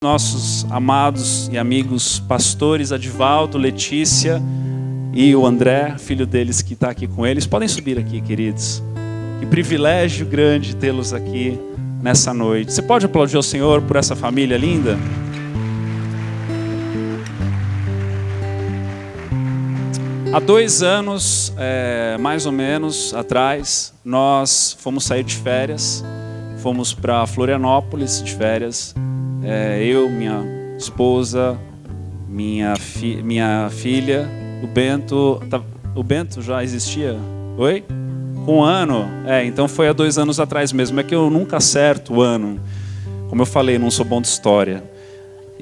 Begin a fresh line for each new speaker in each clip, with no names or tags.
Nossos amados e amigos pastores Adivaldo, Letícia e o André, filho deles que está aqui com eles. Podem subir aqui, queridos. Que privilégio grande tê-los aqui nessa noite. Você pode aplaudir ao Senhor por essa família linda? Há 2 anos, mais ou menos, atrás, nós fomos sair de férias. Fomos para Florianópolis de férias. Eu, minha esposa, minha filha, o Bento. O Bento já existia? Oi? Com 1 ano? Então foi há 2 anos atrás mesmo. É que eu nunca acerto o ano. Como eu falei, não sou bom de história.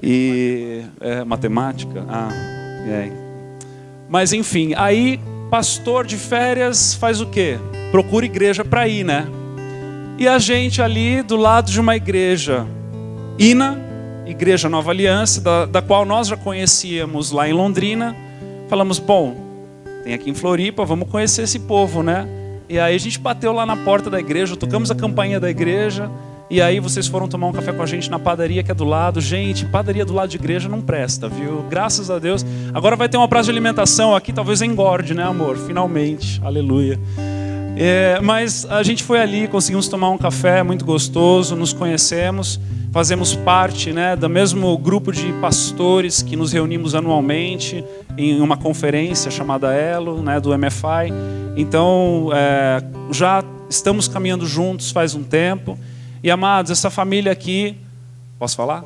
E matemática? Mas enfim, aí pastor de férias faz o quê? Procura igreja para ir, né? E a gente ali do lado de uma igreja, INA, Igreja Nova Aliança, da qual nós já conhecíamos lá em Londrina, falamos, bom, tem aqui em Floripa, vamos conhecer esse povo, né? E aí a gente bateu lá na porta da igreja, tocamos a campainha da igreja, e aí vocês foram tomar um café com a gente na padaria que é do lado. Gente, padaria do lado de igreja não presta, viu? Graças a Deus. Agora vai ter uma praça de alimentação aqui, talvez engorde, né, amor? Finalmente, aleluia. Mas a gente foi ali, conseguimos tomar um café muito gostoso, nos conhecemos, fazemos parte, né, do mesmo grupo de pastores que nos reunimos anualmente em uma conferência chamada Elo, né, do MFI. Então, já estamos caminhando juntos faz um tempo. E amados, essa família aqui, posso falar?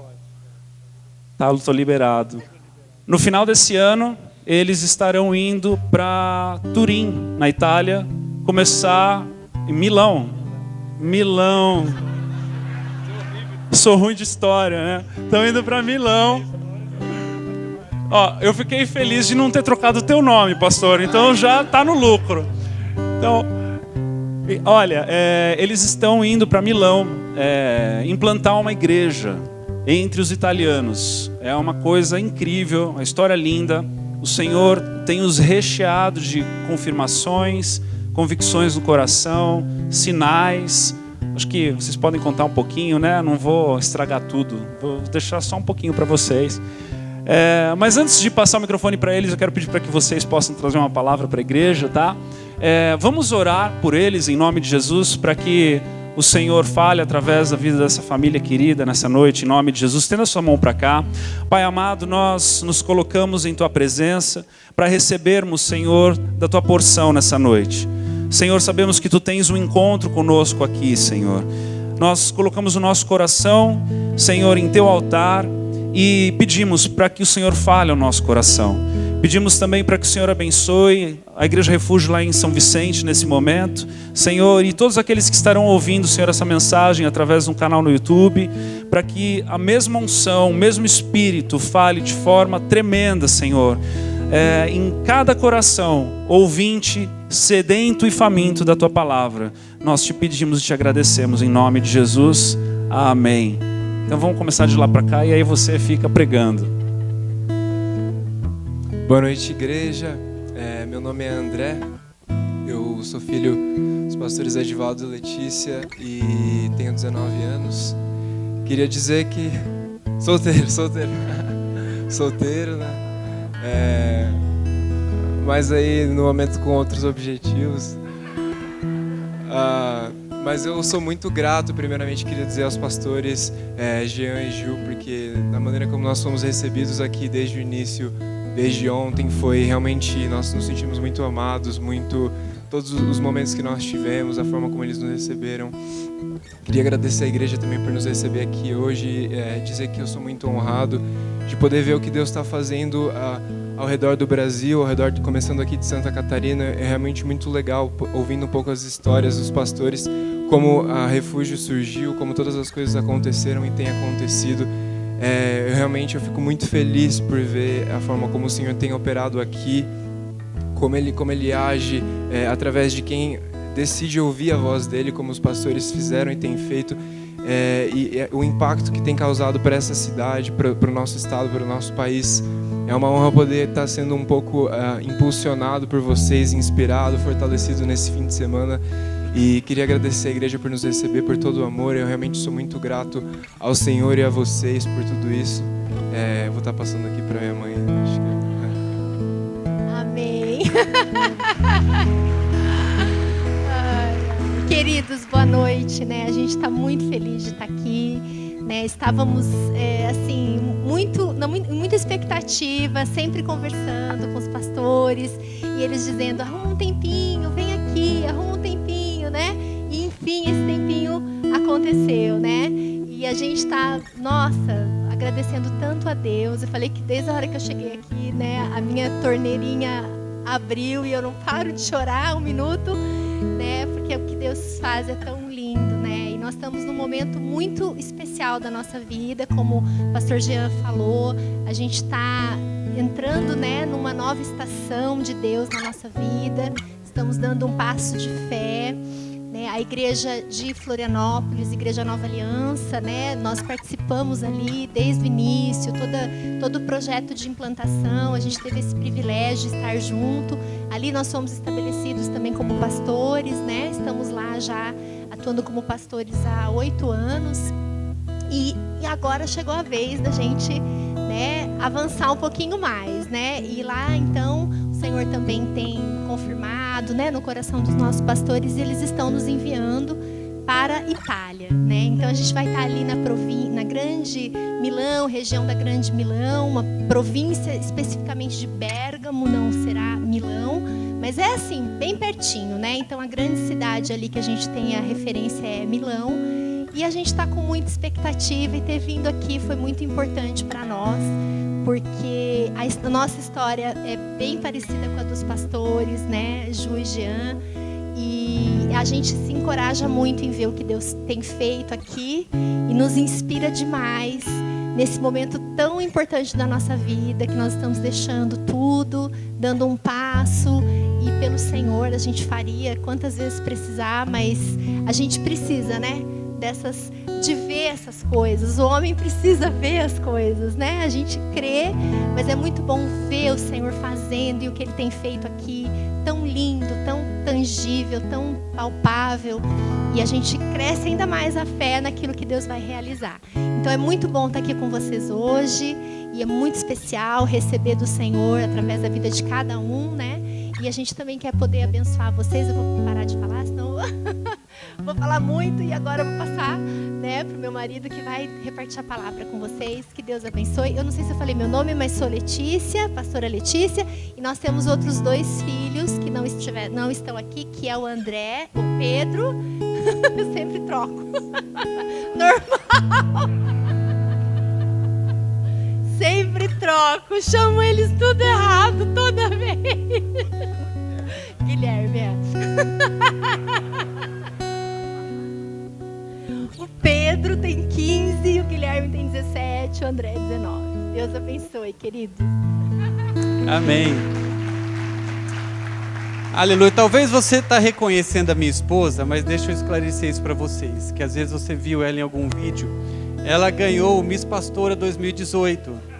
Tá, eu estou liberado. No final desse ano, eles estarão indo para Turim, na Itália, começar em Milão. Sou ruim de história, né? Estão indo para Milão. Eu fiquei feliz de não ter trocado o teu nome, pastor. Então já está no lucro. Então, olha, eles estão indo para Milão implantar uma igreja entre os italianos. É uma coisa incrível, uma história linda. O Senhor tem os recheado de confirmações, convicções no coração, sinais. Acho que vocês podem contar um pouquinho, né? Não vou estragar tudo, vou deixar só um pouquinho para vocês. Mas antes de passar o microfone para eles, eu quero pedir para que vocês possam trazer uma palavra para a igreja, tá? Vamos orar por eles em nome de Jesus, para que o Senhor fale através da vida dessa família querida nessa noite, em nome de Jesus. Estenda a sua mão para cá. Pai amado, nós nos colocamos em Tua presença para recebermos, Senhor, da Tua porção nessa noite. Senhor, sabemos que Tu tens um encontro conosco aqui, Senhor. Nós colocamos o nosso coração, Senhor, em Teu altar e pedimos para que o Senhor fale ao nosso coração. Pedimos também para que o Senhor abençoe a Igreja Refúgio lá em São Vicente nesse momento, Senhor, e todos aqueles que estarão ouvindo, Senhor, essa mensagem através de um canal no YouTube, para que a mesma unção, o mesmo Espírito fale de forma tremenda, Senhor, em cada coração, ouvinte, sedento e faminto da Tua palavra. Nós te pedimos e te agradecemos em nome de Jesus. Amém. Então vamos começar de lá para cá e aí você fica pregando.
Boa noite, igreja. Meu nome é André. Eu sou filho dos pastores Adivaldo e Letícia e tenho 19 anos. Queria dizer que... Solteiro, né? Mas aí no momento com outros objetivos. Mas eu sou muito grato, primeiramente queria dizer aos pastores Jean e Gil, porque da maneira como nós fomos recebidos aqui desde o início, desde ontem, foi realmente, nós nos sentimos muito amados, todos os momentos que nós tivemos, a forma como eles nos receberam. Queria agradecer a igreja também por nos receber aqui hoje, dizer que eu sou muito honrado de poder ver o que Deus está fazendo ao redor do Brasil, começando aqui de Santa Catarina. É realmente muito legal, ouvindo um pouco as histórias dos pastores, como a Refúgio surgiu, como todas as coisas aconteceram e têm acontecido. Eu fico muito feliz por ver a forma como o Senhor tem operado aqui, como Ele age através de quem decide ouvir a voz dEle, como os pastores fizeram e têm feito, e o impacto que tem causado para essa cidade, para o nosso estado, para o nosso país. É uma honra poder estar sendo um pouco impulsionado por vocês, inspirado, fortalecido nesse fim de semana. E queria agradecer a igreja por nos receber, por todo o amor. Eu realmente sou muito grato ao Senhor e a vocês por tudo isso. Vou estar passando aqui para minha mãe. Acho que...
Amém. Queridos, boa noite, né? A gente está muito feliz de estar aqui, né? Estávamos assim muita expectativa, sempre conversando com os pastores e eles dizendo: arruma um tempinho, vem aqui, arruma um tempinho, né? E enfim, esse tempinho aconteceu, né? E a gente está, nossa, agradecendo tanto a Deus. Eu falei que desde a hora que eu cheguei aqui, né, a minha torneirinha abriu e eu não paro de chorar um minuto, né? Porque o que Deus faz é tão lindo, né? E nós estamos num momento muito especial da nossa vida, como o pastor Jean falou, a gente está entrando, né, numa nova estação de Deus na nossa vida, estamos dando um passo de fé, né? A igreja de Florianópolis, Igreja Nova Aliança, né? Nós participamos ali desde o início, todo o projeto de implantação, a gente teve esse privilégio de estar junto. Ali nós fomos estabelecidos também como pastores, né? Estamos lá já atuando como pastores há 8 anos. E agora chegou a vez da gente, né, avançar um pouquinho mais, né? E lá, então, o Senhor também tem confirmado, né, no coração dos nossos pastores, e eles estão nos enviando para a Itália, né? Então a gente vai estar ali na Grande Milão, região da Grande Milão, uma província especificamente de Bérgamo, não será Milão, mas é assim, bem pertinho, né? Então a grande cidade ali que a gente tem a referência é Milão, e a gente está com muita expectativa, e ter vindo aqui foi muito importante para nós, porque a nossa história é bem parecida com a dos pastores, né, Ju e Jean, e a gente se encoraja muito em ver o que Deus tem feito aqui e nos inspira demais nesse momento tão importante da nossa vida, que nós estamos deixando tudo, dando um passo, e pelo Senhor a gente faria quantas vezes precisar, mas a gente precisa, né, de ver essas coisas. O homem precisa ver as coisas, né? A gente crê, mas é muito bom ver o Senhor fazendo e o que Ele tem feito aqui, tão lindo, tão tangível, tão palpável, e a gente cresce ainda mais a fé naquilo que Deus vai realizar. Então é muito bom estar aqui com vocês hoje, e é muito especial receber do Senhor através da vida de cada um, né? E a gente também quer poder abençoar vocês. Eu vou parar de falar, senão vou falar muito, e agora eu vou passar, né, para o meu marido, que vai repartir a palavra com vocês. Que Deus abençoe. Eu não sei se eu falei meu nome, mas sou Letícia, pastora Letícia, e nós temos outros 2 filhos que não estão aqui, que é o André, o Pedro. Eu sempre troco. Normal. Sempre troco, chamo eles tudo errado toda vez. Guilherme, O Pedro tem 15, o Guilherme tem 17, o André 19. Deus abençoe, queridos.
Amém. Aleluia. Talvez você está reconhecendo a minha esposa, mas deixa eu esclarecer isso para vocês, que às vezes você viu ela em algum vídeo. Ela ganhou o Miss Pastora 2018.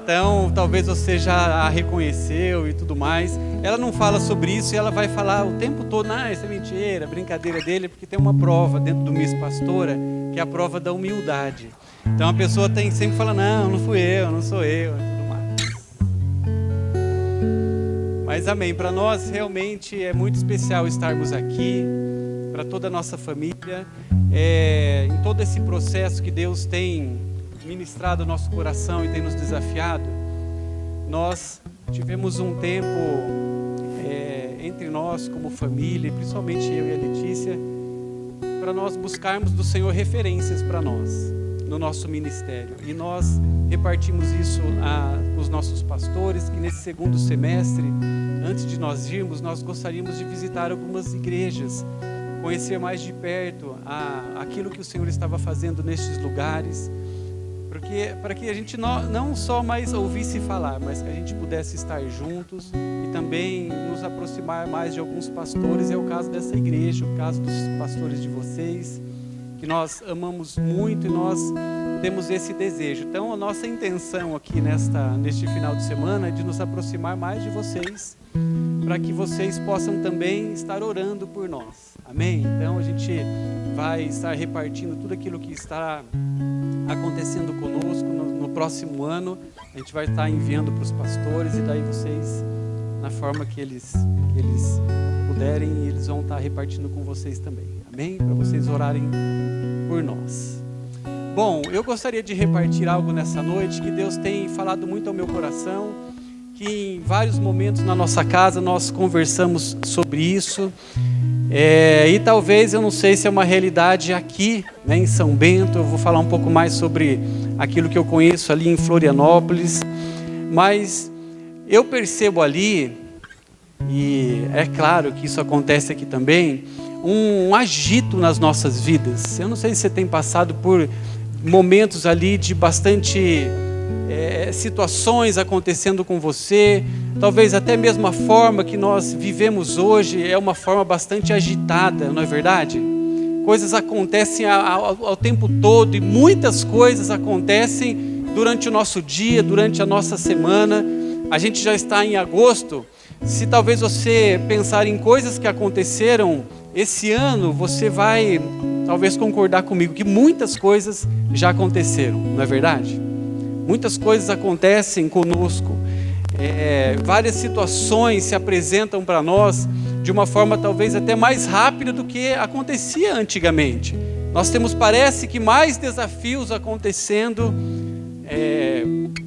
Então, talvez você já a reconheceu e tudo mais. Ela não fala sobre isso, e ela vai falar o tempo todo: isso é mentira, brincadeira dele, porque tem uma prova dentro do Miss Pastora, que é a prova da humildade. Então a pessoa tem sempre fala: não fui eu, não sou eu, e tudo mais. Mas amém, para nós realmente é muito especial estarmos aqui, para toda a nossa família, em todo esse processo que Deus tem ministrado o nosso coração e tem nos desafiado. Nós tivemos um tempo entre nós como família, principalmente eu e a Letícia, para nós buscarmos do Senhor referências para nós no nosso ministério, e nós repartimos isso com os nossos pastores, que nesse segundo semestre, antes de nós irmos, nós gostaríamos de visitar algumas igrejas, conhecer mais de perto aquilo que o Senhor estava fazendo nestes lugares, para que a gente não só mais ouvisse falar, mas que a gente pudesse estar juntos e também nos aproximar mais de alguns pastores. É o caso dessa igreja, o caso dos pastores de vocês, que nós amamos muito, e nós temos esse desejo. Então a nossa intenção aqui neste final de semana é de nos aproximar mais de vocês, para que vocês possam também estar orando por nós. Amém? Então a gente vai estar repartindo tudo aquilo que está acontecendo conosco no próximo ano. A gente vai estar enviando para os pastores e daí vocês, na forma que eles puderem, eles vão estar repartindo com vocês também. Amém? Para vocês orarem por nós. Bom, eu gostaria de repartir algo nessa noite que Deus tem falado muito ao meu coração, que em vários momentos na nossa casa nós conversamos sobre isso. E talvez, eu não sei se é uma realidade aqui, né, em São Bento. Eu vou falar um pouco mais sobre aquilo que eu conheço ali em Florianópolis, mas eu percebo ali, e é claro que isso acontece aqui também, um agito nas nossas vidas. Eu não sei se você tem passado por momentos ali de bastante situações acontecendo com você, talvez até mesmo a forma que nós vivemos hoje é uma forma bastante agitada, não é verdade? Coisas acontecem ao tempo todo e muitas coisas acontecem durante o nosso dia, durante a nossa semana. A gente já está em agosto. Se talvez você pensar em coisas que aconteceram esse ano, você vai talvez concordar comigo que muitas coisas já aconteceram, não é verdade? Muitas coisas acontecem conosco, várias situações se apresentam para nós de uma forma talvez até mais rápida do que acontecia antigamente. Nós temos, parece que, mais desafios acontecendo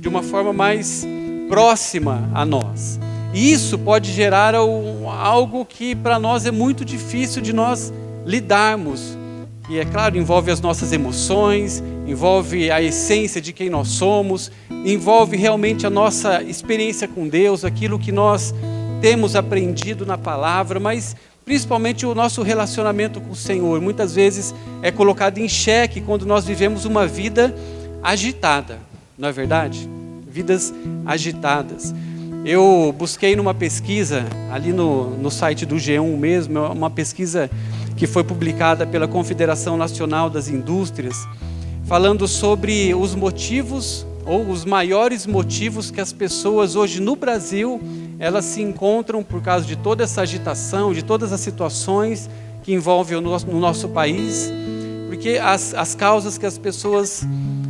de uma forma mais próxima a nós. E isso pode gerar algo que para nós é muito difícil de nós lidarmos. E é claro, envolve as nossas emoções, envolve a essência de quem nós somos, envolve realmente a nossa experiência com Deus, aquilo que nós temos aprendido na palavra, mas principalmente o nosso relacionamento com o Senhor. Muitas vezes é colocado em xeque quando nós vivemos uma vida agitada, não é verdade? Vidas agitadas. Eu busquei numa pesquisa, ali no site do G1 mesmo, uma pesquisa que foi publicada pela Confederação Nacional das Indústrias, falando sobre os motivos, ou os maiores motivos que as pessoas hoje no Brasil, elas se encontram por causa de toda essa agitação, de todas as situações que envolvem no nosso país, porque as causas que as pessoas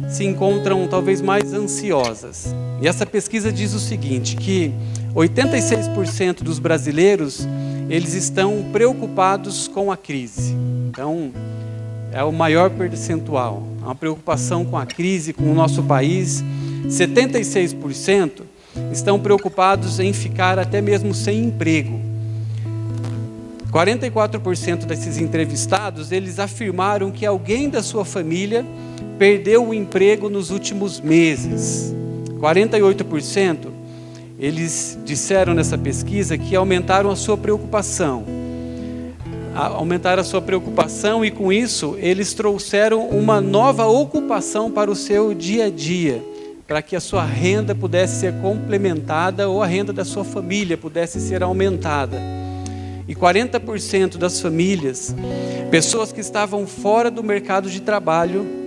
se encontram talvez mais ansiosas. E essa pesquisa diz o seguinte, que 86% dos brasileiros, eles estão preocupados com a crise. Então, é o maior percentual, uma preocupação com a crise, com o nosso país. 76% estão preocupados em ficar até mesmo sem emprego. 44% desses entrevistados, eles afirmaram que alguém da sua família perdeu o emprego nos últimos meses. 48%, eles disseram nessa pesquisa que aumentaram a sua preocupação. Aumentaram a sua preocupação e com isso eles trouxeram uma nova ocupação para o seu dia a dia, para que a sua renda pudesse ser complementada ou a renda da sua família pudesse ser aumentada. E 40% das famílias, pessoas que estavam fora do mercado de trabalho,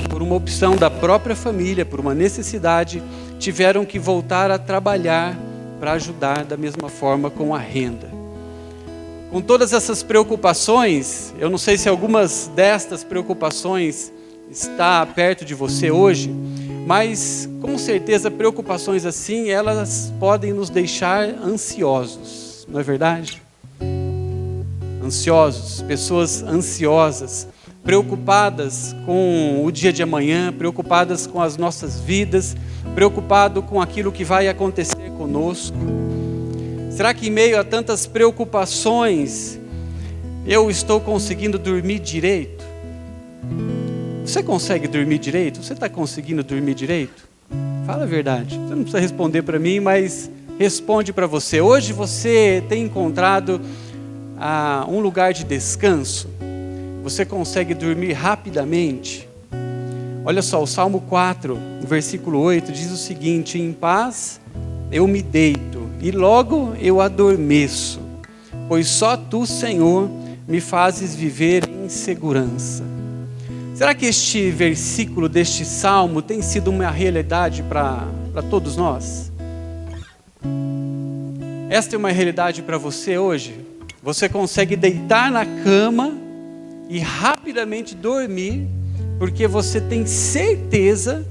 por uma opção da própria família, por uma necessidade, tiveram que voltar a trabalhar para ajudar da mesma forma com a renda. Com todas essas preocupações, eu não sei se algumas destas preocupações está perto de você hoje, mas com certeza preocupações assim, elas podem nos deixar ansiosos, não é verdade? Ansiosos, pessoas ansiosas, preocupadas com o dia de amanhã, preocupadas com as nossas vidas, preocupado com aquilo que vai acontecer conosco. Será que em meio a tantas preocupações, eu estou conseguindo dormir direito? Você consegue dormir direito? Você está conseguindo dormir direito? Fala a verdade. Você não precisa responder para mim, mas responde para você. Hoje você tem encontrado um lugar de descanso? Você consegue dormir rapidamente? Olha só, o Salmo 4, versículo 8, diz o seguinte: em paz eu me deito e logo eu adormeço, pois só tu, Senhor, me fazes viver em segurança. Será que este versículo deste Salmo tem sido uma realidade para todos nós? Esta é uma realidade para você hoje? Você consegue deitar na cama e rapidamente dormir, porque você tem certeza,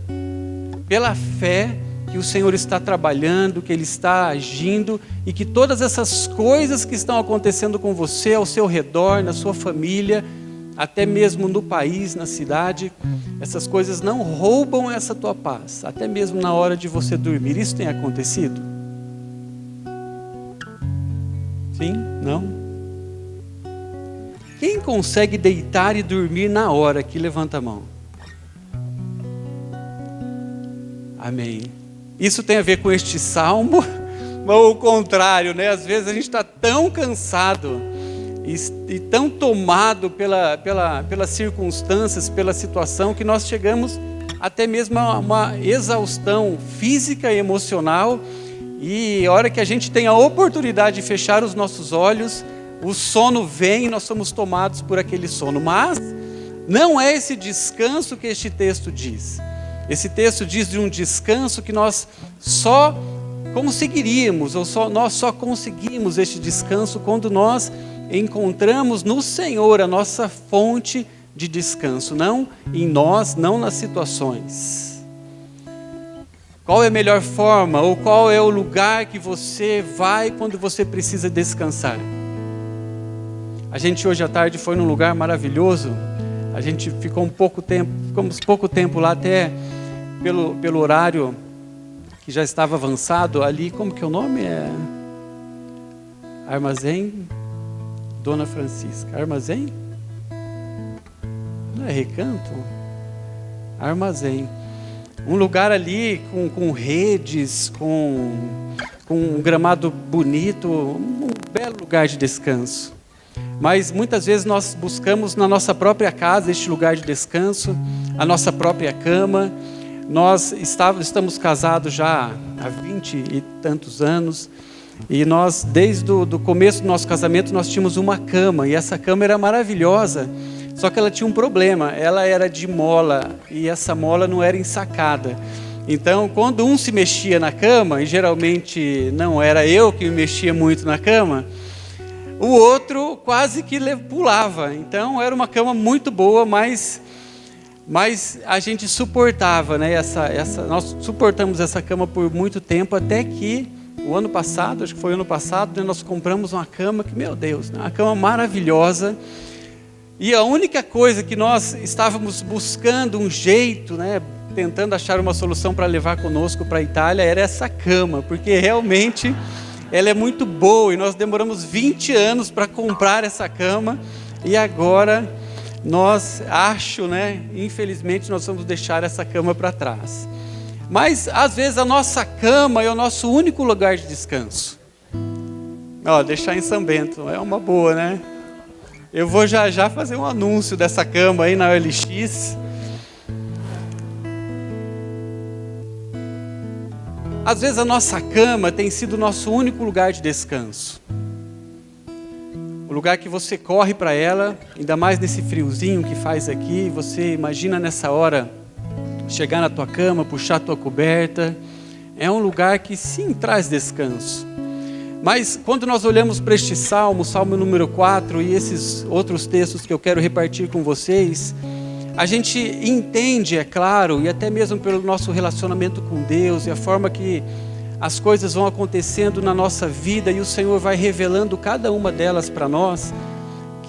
pela fé, que o Senhor está trabalhando, que Ele está agindo, e que todas essas coisas que estão acontecendo com você, ao seu redor, na sua família, até mesmo no país, na cidade, essas coisas não roubam essa tua paz, até mesmo na hora de você dormir. Isso tem acontecido? Sim? Não? Quem consegue deitar e dormir na hora? Que levanta a mão. Amém. Isso tem a ver com este salmo, ou o contrário, né? Às vezes a gente está tão cansado e tão tomado pelas circunstâncias, pela situação, que nós chegamos até mesmo a uma exaustão física e emocional, e a hora que a gente tem a oportunidade de fechar os nossos olhos, o sono vem e nós somos tomados por aquele sono. Mas não é esse descanso que este texto diz. Esse texto diz de um descanso que nós só conseguiríamos, nós só conseguimos este descanso quando nós encontramos no Senhor a nossa fonte de descanso, não em nós, não nas situações. Qual é a melhor forma, ou qual é o lugar que você vai quando você precisa descansar? A gente hoje à tarde foi num lugar maravilhoso. A gente ficamos pouco tempo lá, até pelo horário que já estava avançado ali. Como que é o nome? Armazém Dona Francisca. Armazém? Não é Recanto? Armazém. Um lugar ali com redes, com um gramado bonito, um belo lugar de descanso. Mas muitas vezes nós buscamos na nossa própria casa este lugar de descanso, a nossa própria cama. Nós estamos casados já há 20 e tantos anos, e nós, desde o começo do nosso casamento, nós tínhamos uma cama, e essa cama era maravilhosa, só que ela tinha um problema, ela era de mola, e essa mola não era ensacada. Então, quando um se mexia na cama, e geralmente não era eu que me mexia muito na cama, o outro quase que pulava. Então era uma cama muito boa, mas a gente suportava, né? Nós suportamos essa cama por muito tempo, até que o ano passado, acho que foi o ano passado, né, nós compramos uma cama que, meu Deus, né, uma cama maravilhosa. E a única coisa que nós estávamos buscando um jeito, né, tentando achar uma solução para levar conosco para a Itália, era essa cama, porque realmente ela é muito boa, e nós demoramos 20 anos para comprar essa cama, e agora infelizmente nós vamos deixar essa cama para trás. Mas às vezes a nossa cama é o nosso único lugar de descanso. Deixar em São Bento é uma boa, né? Eu vou já fazer um anúncio dessa cama aí na OLX. Às vezes a nossa cama tem sido o nosso único lugar de descanso. O lugar que você corre para ela, ainda mais nesse friozinho que faz aqui. Você imagina nessa hora, chegar na tua cama, puxar a tua coberta. É um lugar que sim traz descanso. Mas quando nós olhamos para este salmo, Salmo número 4, e esses outros textos que eu quero repartir com vocês, a gente entende, é claro, e até mesmo pelo nosso relacionamento com Deus e a forma que as coisas vão acontecendo na nossa vida, e o Senhor vai revelando cada uma delas para nós,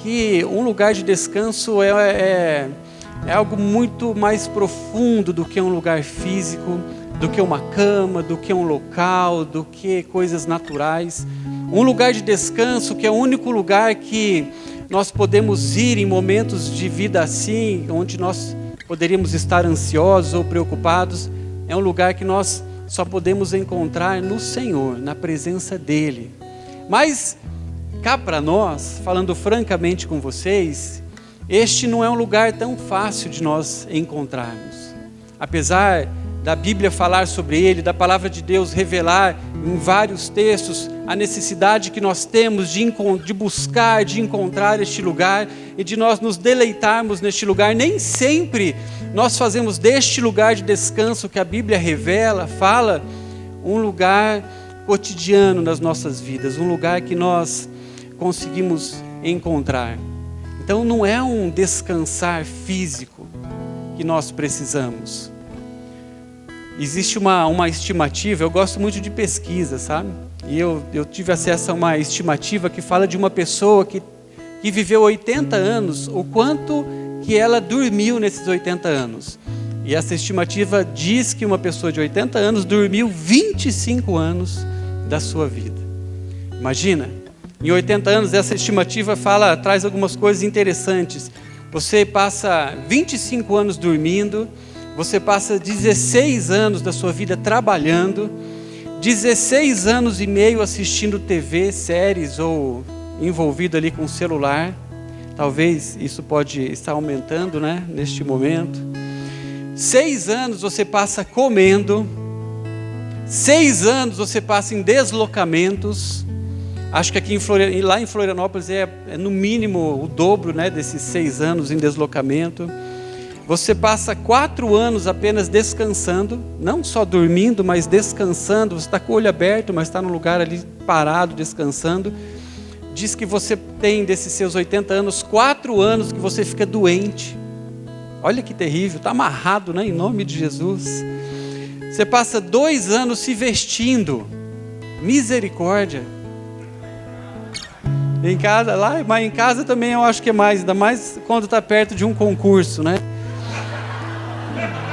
que um lugar de descanso é algo muito mais profundo do que um lugar físico, do que uma cama, do que um local, do que coisas naturais. Um lugar de descanso que é o único lugar que nós podemos ir em momentos de vida assim, onde nós poderíamos estar ansiosos ou preocupados. É um lugar que nós só podemos encontrar no Senhor, na presença dEle. Mas cá para nós, falando francamente com vocês, este não é um lugar tão fácil de nós encontrarmos. Apesar da Bíblia falar sobre ele, da palavra de Deus revelar em vários textos a necessidade que nós temos de buscar, de encontrar este lugar e de nós nos deleitarmos neste lugar. Nem sempre nós fazemos deste lugar de descanso que a Bíblia revela, fala, um lugar cotidiano nas nossas vidas, um lugar que nós conseguimos encontrar. Então não é um descansar físico que nós precisamos. Existe uma estimativa, eu gosto muito de pesquisa, sabe? E eu tive acesso a uma estimativa que fala de uma pessoa que viveu 80 anos, o quanto que ela dormiu nesses 80 anos. E essa estimativa diz que uma pessoa de 80 anos dormiu 25 anos da sua vida. Imagina, em 80 anos essa estimativa traz algumas coisas interessantes. Você passa 25 anos dormindo, você passa 16 anos da sua vida trabalhando, 16 anos e meio assistindo TV, séries ou envolvido ali com o celular. Talvez isso pode estar aumentando, né, neste momento. 6 anos você passa comendo, 6 anos você passa em deslocamentos. Acho que aqui lá em Florianópolis é no mínimo o dobro, né, desses 6 anos em deslocamento. Você passa 4 anos apenas descansando, não só dormindo, mas descansando. Você está com o olho aberto, mas está num lugar ali parado, descansando. Diz que você tem, desses seus 80 anos, 4 anos que você fica doente. Olha que terrível, está amarrado, né, em nome de Jesus. Você passa 2 anos se vestindo. Misericórdia. Em casa, mas em casa também eu acho que é mais, ainda mais quando está perto de um concurso, né?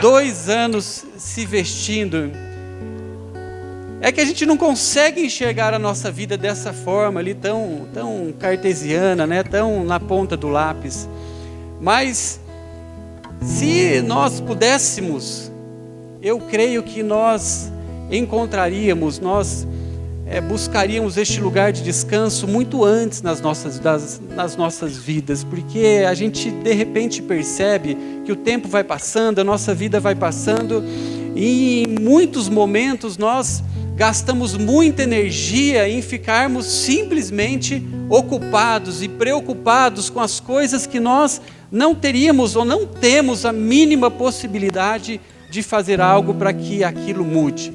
2 anos se vestindo. É que a gente não consegue enxergar a nossa vida dessa forma ali, tão cartesiana, né? Tão na ponta do lápis. Mas se nós pudéssemos, eu creio que nós encontraríamos, nós buscaríamos este lugar de descanso muito antes nas nossas vidas, porque a gente de repente percebe que o tempo vai passando, a nossa vida vai passando, e em muitos momentos nós gastamos muita energia em ficarmos simplesmente ocupados e preocupados com as coisas que nós não teríamos ou não temos a mínima possibilidade de fazer algo para que aquilo mude.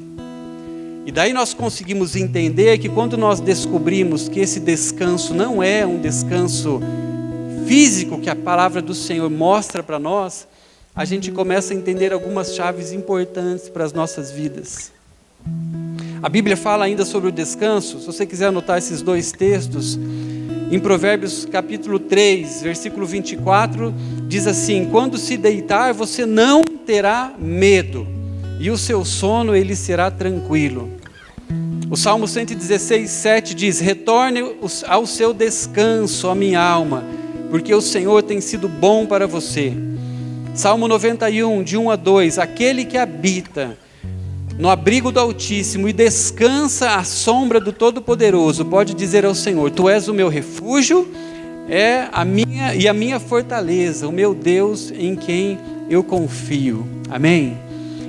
E daí nós conseguimos entender que quando nós descobrimos que esse descanso não é um descanso físico que a palavra do Senhor mostra para nós, a gente começa a entender algumas chaves importantes para as nossas vidas. A Bíblia fala ainda sobre o descanso. Se você quiser anotar esses 2 textos, em Provérbios capítulo 3, versículo 24, diz assim: quando se deitar, você não terá medo, e o seu sono ele será tranquilo. O Salmo 116, 7 diz: retorne ao seu descanso, ó minha alma, porque o Senhor tem sido bom para você. Salmo 91, de 1 a 2, aquele que habita no abrigo do Altíssimo e descansa à sombra do Todo-Poderoso, pode dizer ao Senhor: tu és o meu refúgio, a minha fortaleza, o meu Deus em quem eu confio. Amém?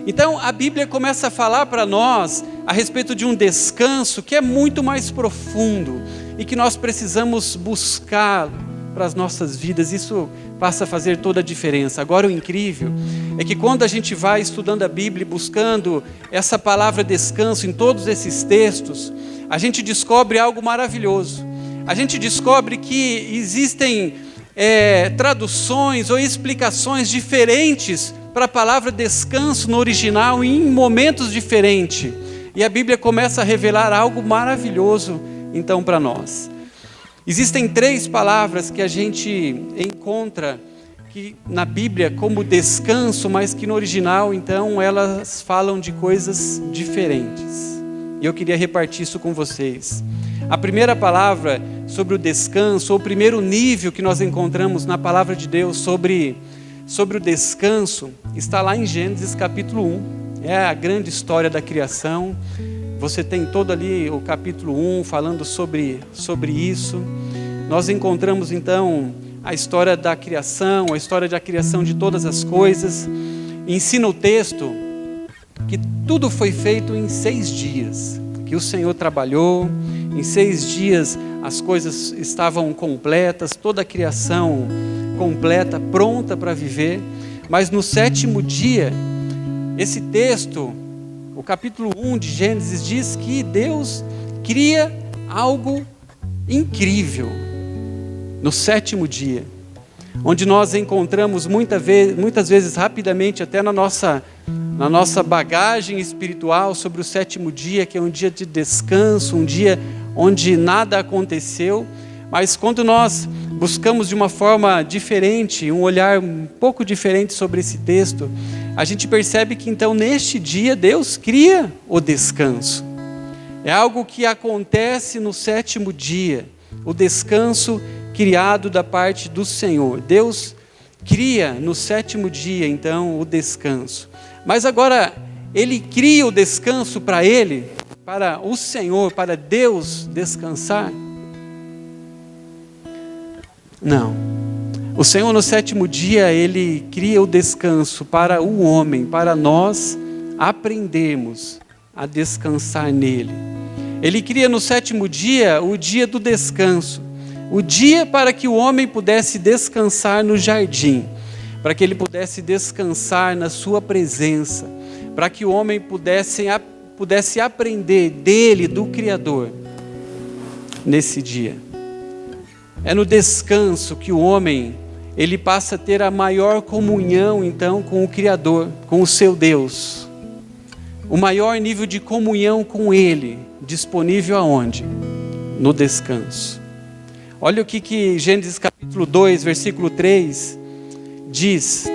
Então a Bíblia começa a falar para nós a respeito de um descanso que é muito mais profundo e que nós precisamos buscar para as nossas vidas. Isso passa a fazer toda a diferença. Agora o incrível é que quando a gente vai estudando a Bíblia e buscando essa palavra descanso em todos esses textos, a gente descobre algo maravilhoso. A gente descobre que existem traduções ou explicações diferentes para a palavra descanso no original em momentos diferentes. E a Bíblia começa a revelar algo maravilhoso então para nós. Existem 3 palavras que a gente encontra na Bíblia como descanso, mas que no original então elas falam de coisas diferentes. E eu queria repartir isso com vocês. A primeira palavra sobre o descanso, ou o primeiro nível que nós encontramos na palavra de Deus sobre o descanso, está lá em Gênesis capítulo 1. É a grande história da criação. Você tem todo ali o capítulo 1 falando sobre isso. Nós encontramos então a história da criação, a história da criação de todas as coisas. Ensina o texto que tudo foi feito em 6 dias, que o Senhor trabalhou, em 6 dias as coisas estavam completas, toda a criação completa, pronta para viver, mas no 7º dia, esse texto o capítulo 1 de Gênesis diz que Deus cria algo incrível no sétimo dia, onde nós encontramos muitas vezes rapidamente, até na nossa bagagem espiritual, sobre o sétimo dia, que é um dia de descanso, um dia onde nada aconteceu. Mas quando nós buscamos de uma forma diferente, um olhar um pouco diferente sobre esse texto, a gente percebe que então neste dia Deus cria o descanso. É algo que acontece no sétimo dia, o descanso criado da parte do Senhor. Deus cria no sétimo dia então o descanso. Mas agora Ele cria o descanso para Ele, para o Senhor, para Deus descansar? Não. O Senhor no sétimo dia, Ele cria o descanso para o homem, para nós aprendermos a descansar nele. Ele cria no sétimo dia o dia do descanso, o dia para que o homem pudesse descansar no jardim, para que ele pudesse descansar na sua presença, para que o homem pudesse aprender dele, do Criador, nesse dia. É no descanso que o homem, ele passa a ter a maior comunhão, então, com o Criador, com o seu Deus. O maior nível de comunhão com Ele, disponível aonde? No descanso. Olha o que Gênesis capítulo 2, versículo 3 diz.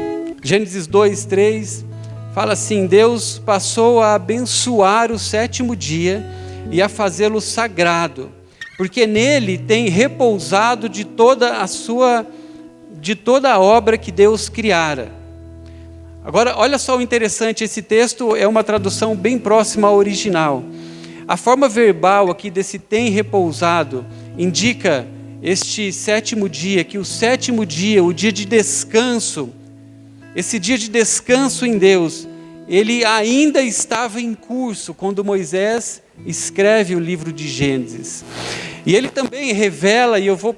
Gênesis 2, 3 fala assim: Deus passou a abençoar o sétimo dia e a fazê-lo sagrado, porque nele tem repousado de toda a obra que Deus criara. Agora, olha só o interessante, esse texto é uma tradução bem próxima ao original. A forma verbal aqui desse tem repousado indica este sétimo dia, que o sétimo dia, o dia de descanso, esse dia de descanso em Deus, ele ainda estava em curso quando Moisés escreve o livro de Gênesis. E ele também revela, e eu vou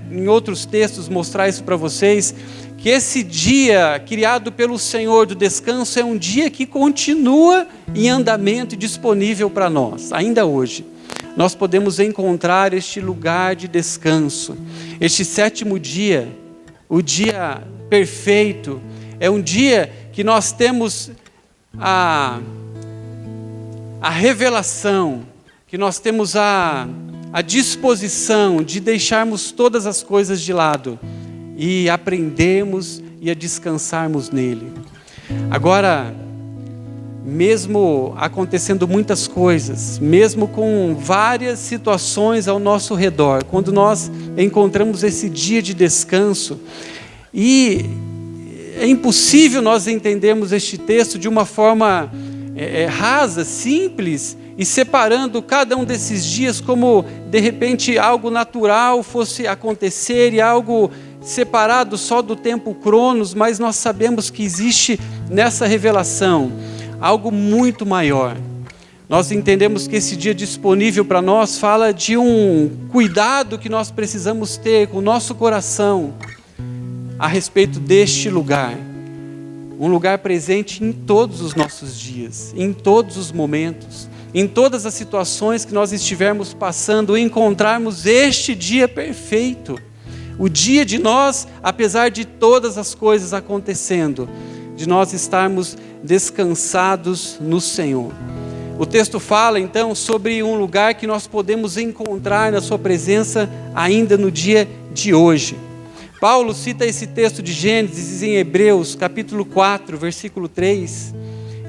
em outros textos mostrar isso para vocês, que esse dia criado pelo Senhor do descanso é um dia que continua em andamento e disponível para nós, ainda hoje. Nós podemos encontrar este lugar de descanso. Este sétimo dia, o dia perfeito, é um dia que nós temos a revelação, que nós temos a disposição de deixarmos todas as coisas de lado e aprendermos e a descansarmos nele. Agora, mesmo acontecendo muitas coisas, mesmo com várias situações ao nosso redor, quando nós encontramos esse dia de descanso, e é impossível nós entendermos este texto de uma forma rasa, simples, e separando cada um desses dias como, de repente, algo natural fosse acontecer e algo separado só do tempo Cronos, mas nós sabemos que existe nessa revelação algo muito maior. Nós entendemos que esse dia disponível para nós fala de um cuidado que nós precisamos ter com o nosso coração a respeito deste lugar. Um lugar presente em todos os nossos dias, em todos os momentos, em todas as situações que nós estivermos passando, encontrarmos este dia perfeito. O dia de nós, apesar de todas as coisas acontecendo, de nós estarmos descansados no Senhor. O texto fala então sobre um lugar que nós podemos encontrar na sua presença ainda no dia de hoje. Paulo cita esse texto de Gênesis em Hebreus capítulo 4, versículo 3.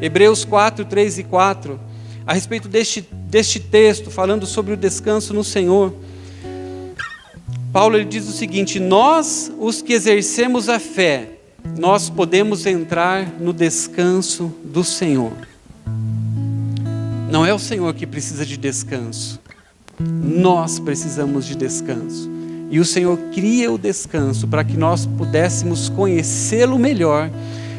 Hebreus 4, 3 e 4. A respeito deste texto, falando sobre o descanso no Senhor. Paulo ele diz o seguinte: nós, os que exercemos a fé, nós podemos entrar no descanso do Senhor. Não é o Senhor que precisa de descanso. Nós precisamos de descanso. E o Senhor cria o descanso para que nós pudéssemos conhecê-lo melhor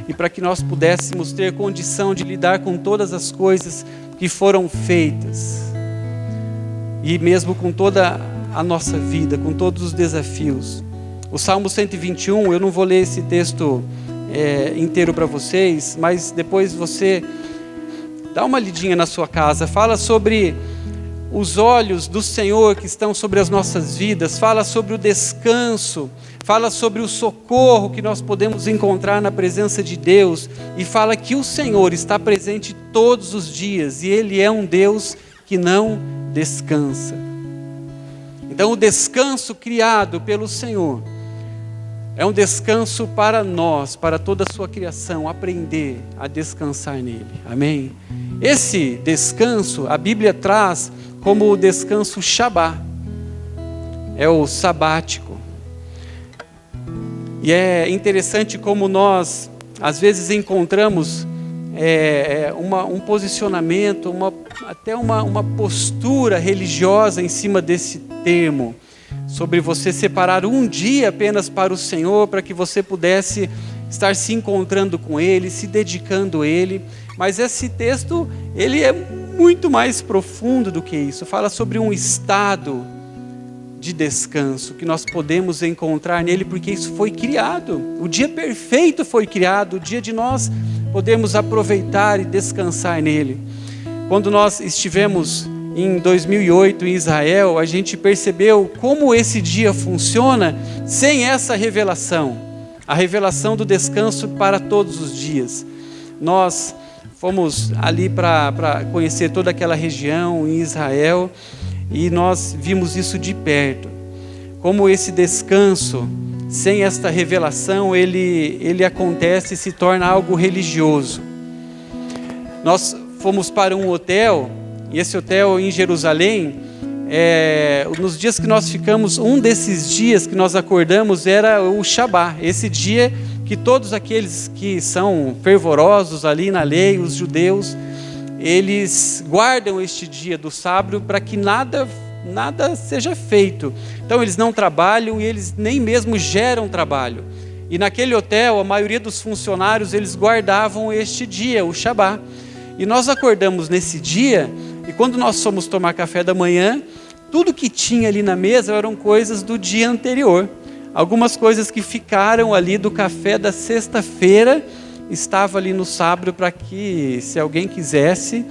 e para que nós pudéssemos ter condição de lidar com todas as coisas que foram feitas. E mesmo com toda a nossa vida, com todos os desafios. O Salmo 121, eu não vou ler esse texto inteiro para vocês, mas depois você Dá uma lidinha na sua casa, fala sobre os olhos do Senhor que estão sobre as nossas vidas, fala sobre o descanso, fala sobre o socorro que nós podemos encontrar na presença de Deus, e fala que o Senhor está presente todos os dias, e Ele é um Deus que não descansa. Então o descanso criado pelo Senhor é um descanso para nós, para toda a sua criação, aprender a descansar nele, amém? Esse descanso, a Bíblia traz como o descanso Shabá, é o sabático. E é interessante como nós, às vezes, encontramos um posicionamento, até uma postura religiosa em cima desse termo, sobre você separar um dia apenas para o Senhor, para que você pudesse estar se encontrando com Ele, se dedicando a Ele. Mas esse texto, ele é muito mais profundo do que isso. Fala sobre um estado de descanso que nós podemos encontrar nele, porque isso foi criado. O dia perfeito foi criado, o dia de nós podermos aproveitar e descansar nele. Quando nós estivemos em 2008 em Israel, a gente percebeu como esse dia funciona sem essa revelação, a revelação do descanso para todos os dias. Nós fomos ali para conhecer toda aquela região em Israel, e nós vimos isso de perto, como esse descanso, sem esta revelação, ele acontece e se torna algo religioso. Nós fomos para um hotel, e esse hotel em Jerusalém, nos dias que nós ficamos, um desses dias que nós acordamos era o Shabá, esse dia que todos aqueles que são fervorosos ali na lei, os judeus, eles guardam este dia do sábado para que nada seja feito. Então eles não trabalham e eles nem mesmo geram trabalho. E naquele hotel, a maioria dos funcionários, eles guardavam este dia, o Shabá. E nós acordamos nesse dia, e quando nós fomos tomar café da manhã, tudo que tinha ali na mesa eram coisas do dia anterior. Algumas coisas que ficaram ali do café da sexta-feira, estava ali no sábado para que, se alguém quisesse,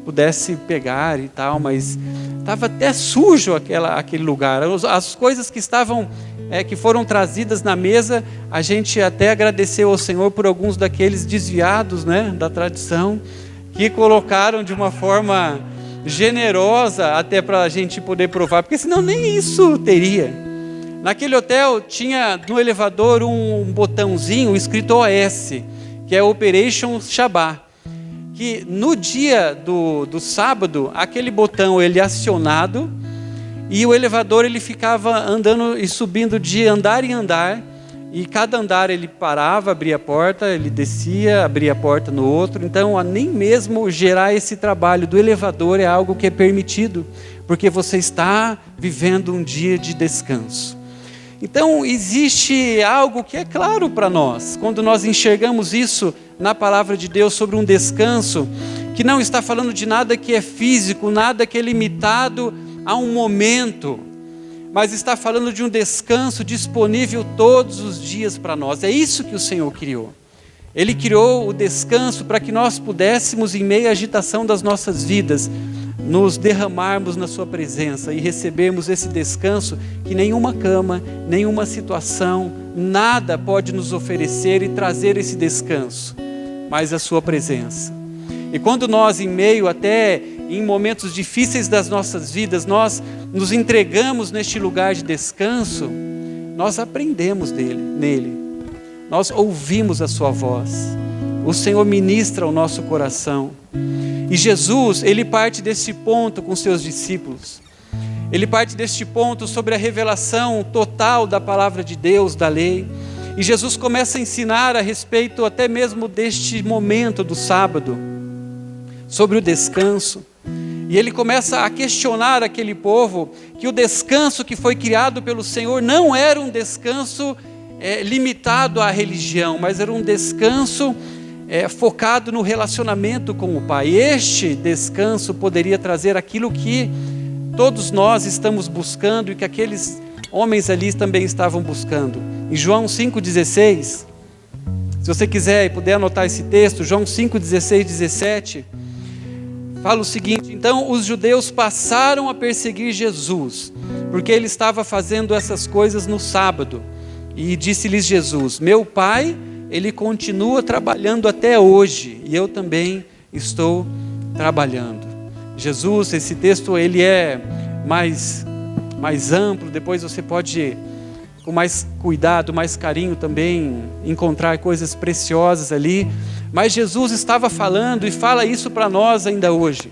pudesse pegar e tal, mas estava até sujo aquele lugar. As coisas que estavam, que foram trazidas na mesa, a gente até agradeceu ao Senhor por alguns daqueles desviados, né, da tradição, que colocaram de uma forma generosa até para a gente poder provar, porque senão nem isso teria. Naquele hotel tinha no elevador um botãozinho escrito OS, que é Operation Shabá, que no dia do sábado, aquele botão ele é acionado, e o elevador ele ficava andando e subindo de andar em andar, e cada andar ele parava, abria a porta, ele descia, abria a porta no outro. Então nem mesmo gerar esse trabalho do elevador é algo que é permitido, porque você está vivendo um dia de descanso. Então existe algo que é claro para nós, quando nós enxergamos isso na palavra de Deus sobre um descanso, que não está falando de nada que é físico, nada que é limitado a um momento, mas está falando de um descanso disponível todos os dias para nós. É isso que o Senhor criou. Ele criou o descanso para que nós pudéssemos, em meio à agitação das nossas vidas, nos derramarmos na sua presença e recebermos esse descanso que nenhuma cama, nenhuma situação, nada pode nos oferecer e trazer esse descanso, mas a sua presença. E quando nós, em meio até em momentos difíceis das nossas vidas, nós nos entregamos neste lugar de descanso, nós aprendemos nele, nós ouvimos a sua voz, o Senhor ministra ao nosso coração. E Jesus, ele parte desse ponto com seus discípulos. Ele parte deste ponto sobre a revelação total da palavra de Deus, da lei. E Jesus começa a ensinar a respeito até mesmo deste momento do sábado, sobre o descanso. E ele começa a questionar aquele povo que o descanso que foi criado pelo Senhor não era um descanso limitado à religião, mas era um descanso focado no relacionamento com o Pai. Este descanso poderia trazer aquilo que todos nós estamos buscando e que aqueles homens ali também estavam buscando. Em João 5,16, se você quiser e puder anotar esse texto, João 5,16, 17, fala o seguinte: então os judeus passaram a perseguir Jesus, porque ele estava fazendo essas coisas no sábado. E disse-lhes Jesus: meu Pai, ele continua trabalhando até hoje, e eu também estou trabalhando. Jesus, esse texto ele é mais amplo, depois você pode, com mais cuidado, mais carinho também, encontrar coisas preciosas ali. Mas Jesus estava falando e fala isso para nós ainda hoje.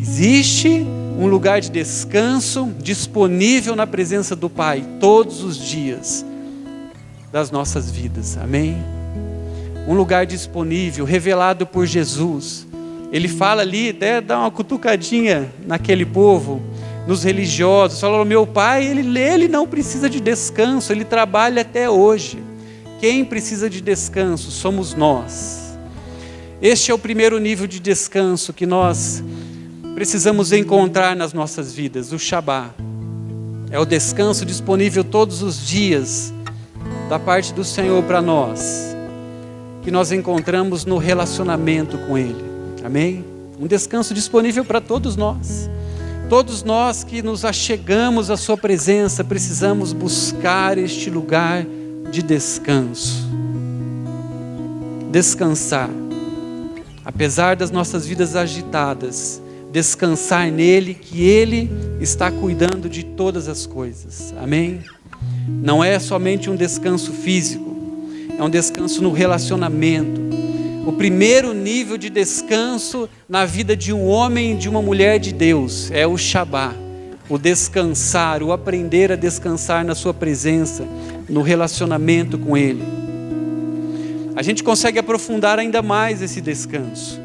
Existe um lugar de descanso disponível na presença do Pai todos os dias das nossas vidas, amém? Um lugar disponível, revelado por Jesus. Ele fala ali, até dá uma cutucadinha naquele povo, nos religiosos, falou: meu Pai, ele não precisa de descanso, ele trabalha até hoje. Quem precisa de descanso somos nós. Este é o primeiro nível de descanso que nós precisamos encontrar nas nossas vidas, o Shabá. É o descanso disponível todos os dias da parte do Senhor para nós, que nós encontramos no relacionamento com Ele, amém? Um descanso disponível para todos nós. Todos nós que nos achegamos à sua presença, precisamos buscar este lugar de descanso. Descansar. Apesar das nossas vidas agitadas, descansar nele, que Ele está cuidando de todas as coisas, amém? Não é somente um descanso físico, é um descanso no relacionamento. O primeiro nível de descanso na vida de um homem e de uma mulher de Deus é o Shabá, o descansar, o aprender a descansar na sua presença, no relacionamento com Ele. A gente consegue aprofundar ainda mais esse descanso.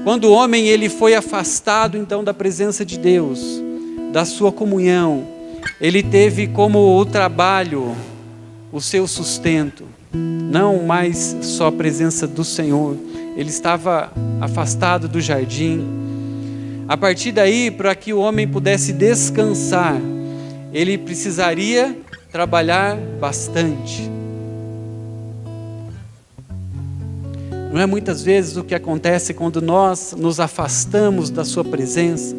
Quando o homem ele foi afastado então da presença de Deus, da sua comunhão, ele teve como o trabalho o seu sustento, não mais só a presença do Senhor. Ele estava afastado do jardim. A partir daí, para que o homem pudesse descansar, ele precisaria trabalhar bastante. Não é muitas vezes o que acontece quando nós nos afastamos da sua presença,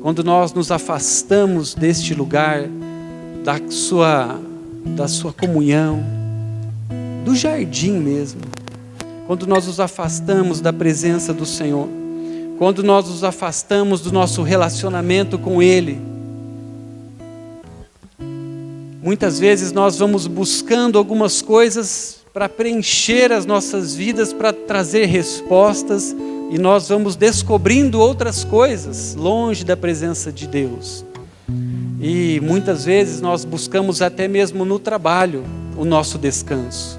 quando nós nos afastamos deste lugar, da sua comunhão, do jardim mesmo, quando nós nos afastamos da presença do Senhor, quando nós nos afastamos do nosso relacionamento com Ele. Muitas vezes nós vamos buscando algumas coisas para preencher as nossas vidas, para trazer respostas, e nós vamos descobrindo outras coisas longe da presença de Deus. E muitas vezes nós buscamos até mesmo no trabalho o nosso descanso.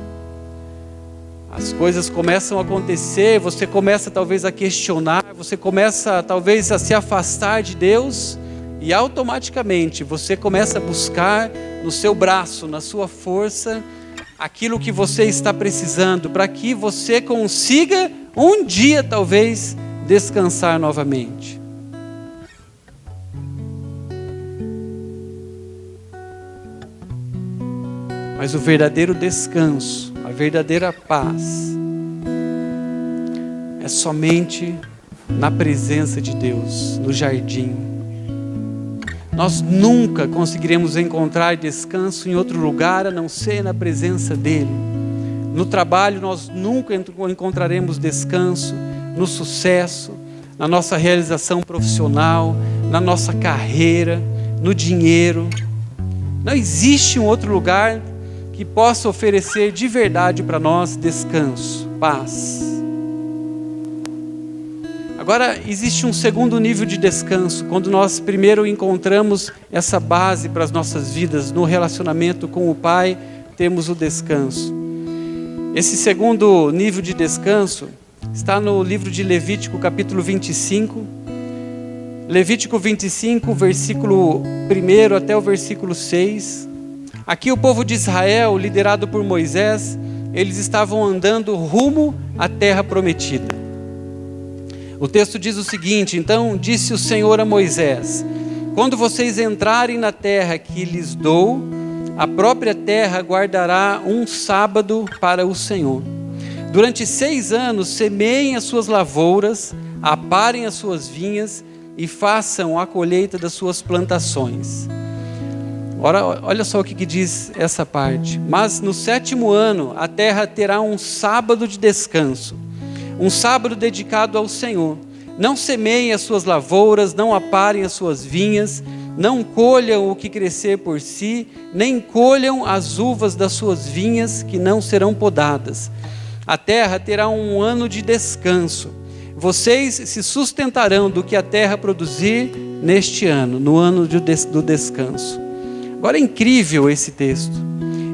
As coisas começam a acontecer, você começa talvez a questionar, você começa talvez a se afastar de Deus, e automaticamente você começa a buscar no seu braço, na sua força, aquilo que você está precisando, para que você consiga um dia talvez descansar novamente. Mas o verdadeiro descanso, a verdadeira paz, é somente na presença de Deus, no jardim. Nós nunca conseguiremos encontrar descanso em outro lugar a não ser na presença dEle. No trabalho nós nunca encontraremos descanso, no sucesso, na nossa realização profissional, na nossa carreira, no dinheiro. Não existe um outro lugar que possa oferecer de verdade para nós descanso, paz. Agora, existe um segundo nível de descanso, quando nós primeiro encontramos essa base para as nossas vidas, no relacionamento com o Pai, temos o descanso. Esse segundo nível de descanso está no livro de Levítico, capítulo 25. Levítico 25, versículo 1 até o versículo 6. Aqui o povo de Israel, liderado por Moisés, eles estavam andando rumo à terra prometida. O texto diz o seguinte: então disse o Senhor a Moisés: quando vocês entrarem na terra que lhes dou, a própria terra guardará um sábado para o Senhor. Durante 6 anos semeiem as suas lavouras, aparem as suas vinhas e façam a colheita das suas plantações. Agora, olha só o que diz essa parte. Mas no 7º ano, a terra terá um sábado de descanso, um sábado dedicado ao Senhor. Não semeiem as suas lavouras, não aparem as suas vinhas, não colham o que crescer por si, nem colham as uvas das suas vinhas, que não serão podadas. A terra terá um ano de descanso. Vocês se sustentarão do que a terra produzir neste ano, no ano do descanso. Agora é incrível esse texto.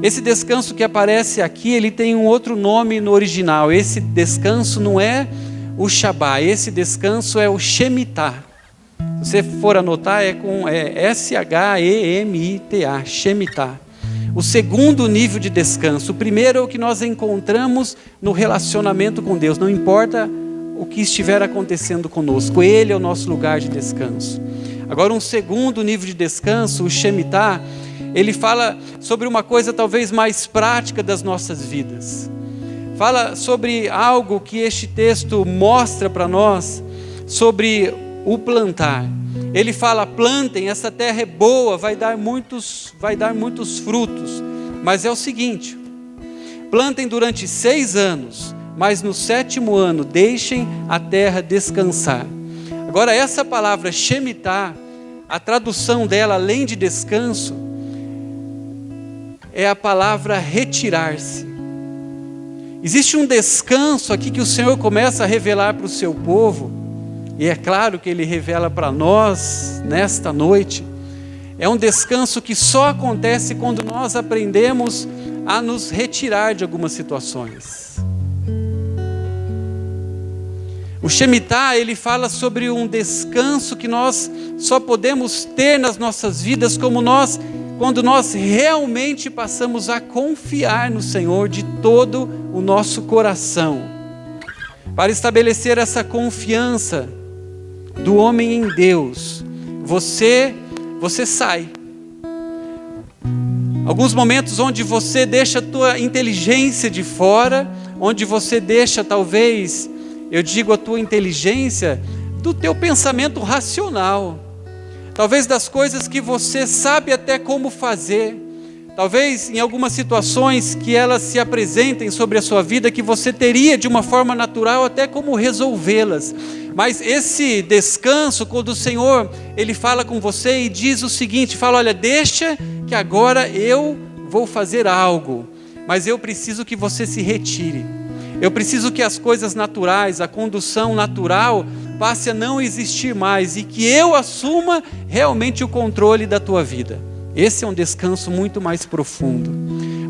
Esse descanso que aparece aqui, ele tem um outro nome no original. Esse descanso não é o Shabá, esse descanso é o Shemitah. Se você for anotar, é S-H-E-M-I-T-A, Shemitah. O segundo nível de descanso. O primeiro é o que nós encontramos no relacionamento com Deus. Não importa o que estiver acontecendo conosco, Ele é o nosso lugar de descanso. Agora, um segundo nível de descanso, o Shemitah, ele fala sobre uma coisa talvez mais prática das nossas vidas. Fala sobre algo que este texto mostra para nós, sobre o plantar. Ele fala: plantem, essa terra é boa, vai dar muitos frutos. Mas é o seguinte: plantem durante 6 anos, mas no 7º ano deixem a terra descansar. Agora, essa palavra Shemitah, a tradução dela, além de descanso, é a palavra retirar-se. Existe um descanso aqui que o Senhor começa a revelar para o seu povo, e é claro que Ele revela para nós nesta noite. É um descanso que só acontece quando nós aprendemos a nos retirar de algumas situações. O Shemitah, ele fala sobre um descanso que nós só podemos ter nas nossas vidas quando nós realmente passamos a confiar no Senhor de todo o nosso coração. Para estabelecer essa confiança do homem em Deus, você sai. Alguns momentos onde você deixa a tua inteligência de fora, onde você deixa talvez, eu digo a tua inteligência, do teu pensamento racional. Talvez das coisas que você sabe até como fazer. Talvez em algumas situações que elas se apresentem sobre a sua vida, que você teria de uma forma natural até como resolvê-las. Mas esse descanso, quando o Senhor, Ele fala com você e diz o seguinte, fala: olha, deixa que agora eu vou fazer algo, mas eu preciso que você se retire. Eu preciso que as coisas naturais, a condução natural, passe a não existir mais e que eu assuma realmente o controle da tua vida. Esse é um descanso muito mais profundo,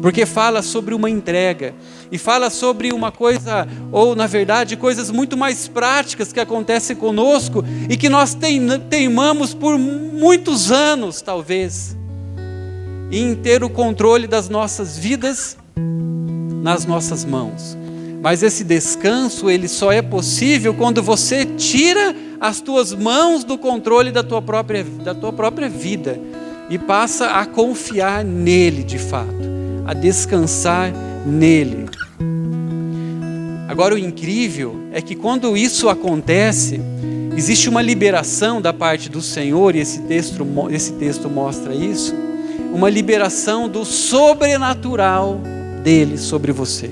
porque fala sobre uma entrega e fala sobre uma coisa, ou na verdade coisas muito mais práticas que acontecem conosco e que nós teimamos por muitos anos talvez em ter o controle das nossas vidas nas nossas mãos. Mas esse descanso, ele só é possível quando você tira as tuas mãos do controle da tua própria vida e passa a confiar nele de fato, a descansar nele. Agora, o incrível é que quando isso acontece, existe uma liberação da parte do Senhor, e esse texto mostra isso, uma liberação do sobrenatural dele sobre você.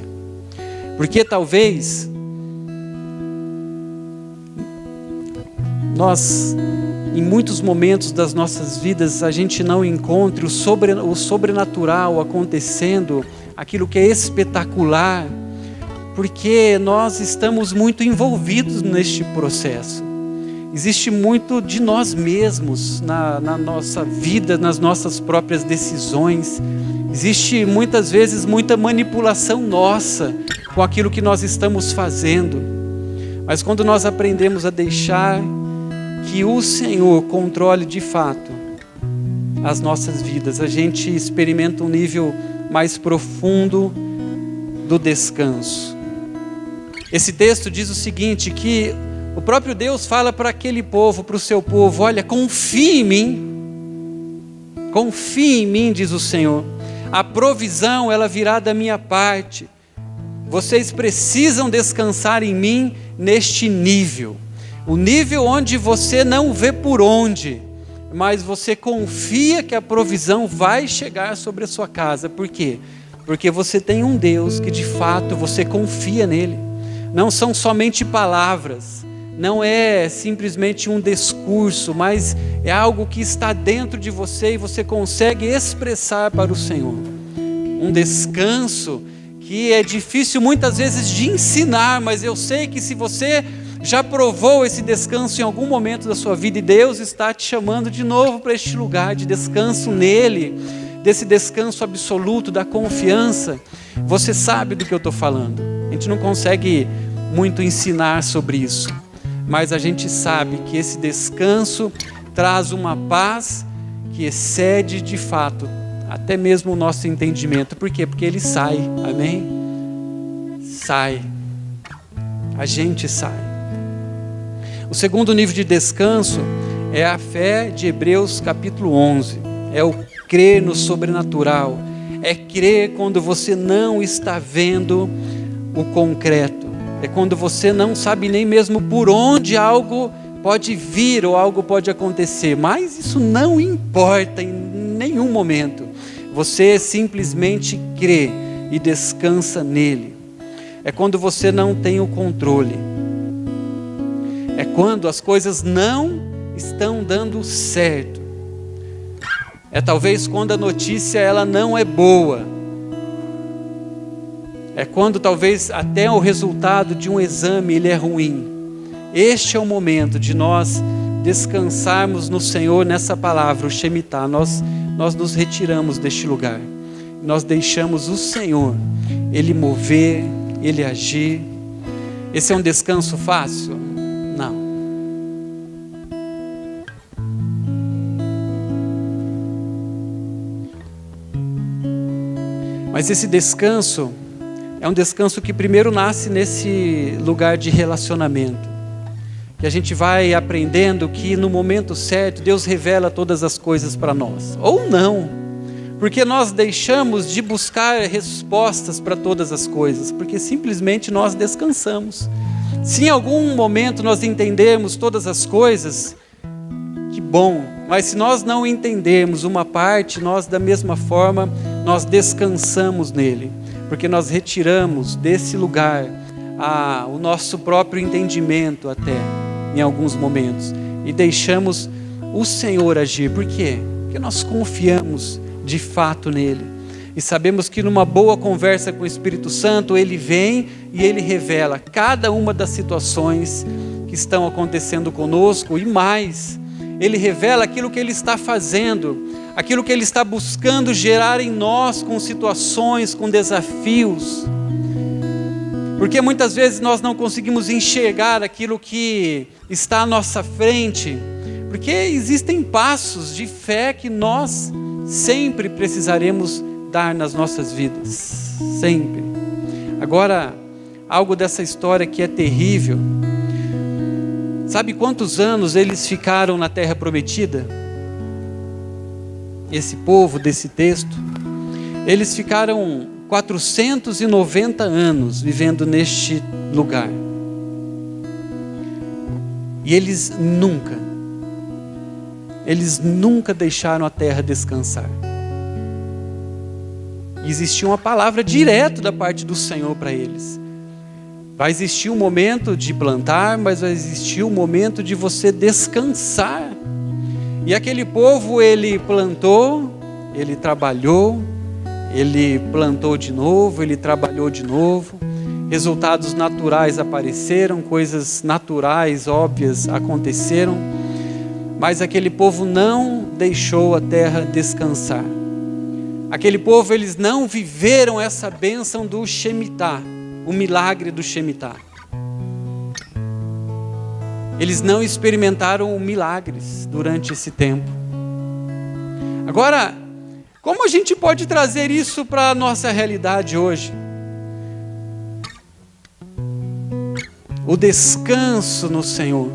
Porque talvez nós, em muitos momentos das nossas vidas, a gente não encontre o sobrenatural acontecendo, aquilo que é espetacular, porque nós estamos muito envolvidos neste processo. Existe muito de nós mesmos na nossa vida, nas nossas próprias decisões. Existe muitas vezes muita manipulação nossa com aquilo que nós estamos fazendo. Mas quando nós aprendemos a deixar que o Senhor controle de fato as nossas vidas, a gente experimenta um nível mais profundo do descanso. Esse texto diz o seguinte, que o próprio Deus fala para aquele povo, para o seu povo: olha, confie em mim, diz o Senhor. A provisão, ela virá da minha parte. Vocês precisam descansar em mim neste nível. O nível onde você não vê por onde, mas você confia que a provisão vai chegar sobre a sua casa. Por quê? Porque você tem um Deus que de fato você confia nele. Não são somente palavras, não é simplesmente um discurso, mas é algo que está dentro de você e você consegue expressar para o Senhor. Um descanso que é difícil muitas vezes de ensinar, mas eu sei que se você já provou esse descanso em algum momento da sua vida e Deus está te chamando de novo para este lugar de descanso nele, desse descanso absoluto, da confiança, você sabe do que eu estou falando. A gente não consegue muito ensinar sobre isso, mas a gente sabe que esse descanso traz uma paz que excede de fato até mesmo o nosso entendimento. Por quê? Porque ele sai, amém? Sai, a gente sai. O segundo nível de descanso é a fé de Hebreus capítulo 11, é o crer no sobrenatural, é crer quando você não está vendo o concreto, é quando você não sabe nem mesmo por onde algo pode vir ou algo pode acontecer, mas isso não importa em nenhum momento, você simplesmente crê e descansa nele. É quando você não tem o controle, é quando as coisas não estão dando certo, é talvez quando a notícia ela não é boa, é quando talvez até o resultado de um exame ele é ruim. Este é o momento de nós descansarmos no Senhor nessa palavra, o Shemitah. Nós nos retiramos deste lugar, nós deixamos o Senhor ele mover, ele agir. Esse é um descanso fácil? Não. Mas esse descanso é um descanso que primeiro nasce nesse lugar de relacionamento, que a gente vai aprendendo que no momento certo Deus revela todas as coisas para nós, ou não, porque nós deixamos de buscar respostas para todas as coisas, porque simplesmente nós descansamos. Se em algum momento nós entendermos todas as coisas, que bom, mas se nós não entendermos uma parte, nós da mesma forma, nós descansamos nele, porque nós retiramos desse lugar o nosso próprio entendimento até, em alguns momentos, e deixamos o Senhor agir. Por quê? Porque nós confiamos de fato nele, e sabemos que numa boa conversa com o Espírito Santo, ele vem e ele revela cada uma das situações que estão acontecendo conosco, e mais, ele revela aquilo que ele está fazendo, aquilo que ele está buscando gerar em nós, com situações, com desafios, porque muitas vezes nós não conseguimos enxergar aquilo que está à nossa frente, porque existem passos de fé que nós sempre precisaremos dar nas nossas vidas, sempre. Agora, algo dessa história que é terrível, sabe quantos anos eles ficaram na terra prometida? Esse povo desse texto, eles ficaram 490 anos vivendo neste lugar. E eles nunca deixaram a terra descansar. E existia uma palavra direto da parte do Senhor para eles. Vai existir um momento de plantar, mas vai existir um momento de você descansar. E aquele povo, ele plantou, ele trabalhou, ele plantou de novo, ele trabalhou de novo. Resultados naturais apareceram, coisas naturais, óbvias aconteceram. Mas aquele povo não deixou a terra descansar. Aquele povo, eles não viveram essa bênção do Shemitah, o milagre do Shemitah. Eles não experimentaram milagres durante esse tempo. Agora, como a gente pode trazer isso para a nossa realidade hoje? O descanso no Senhor.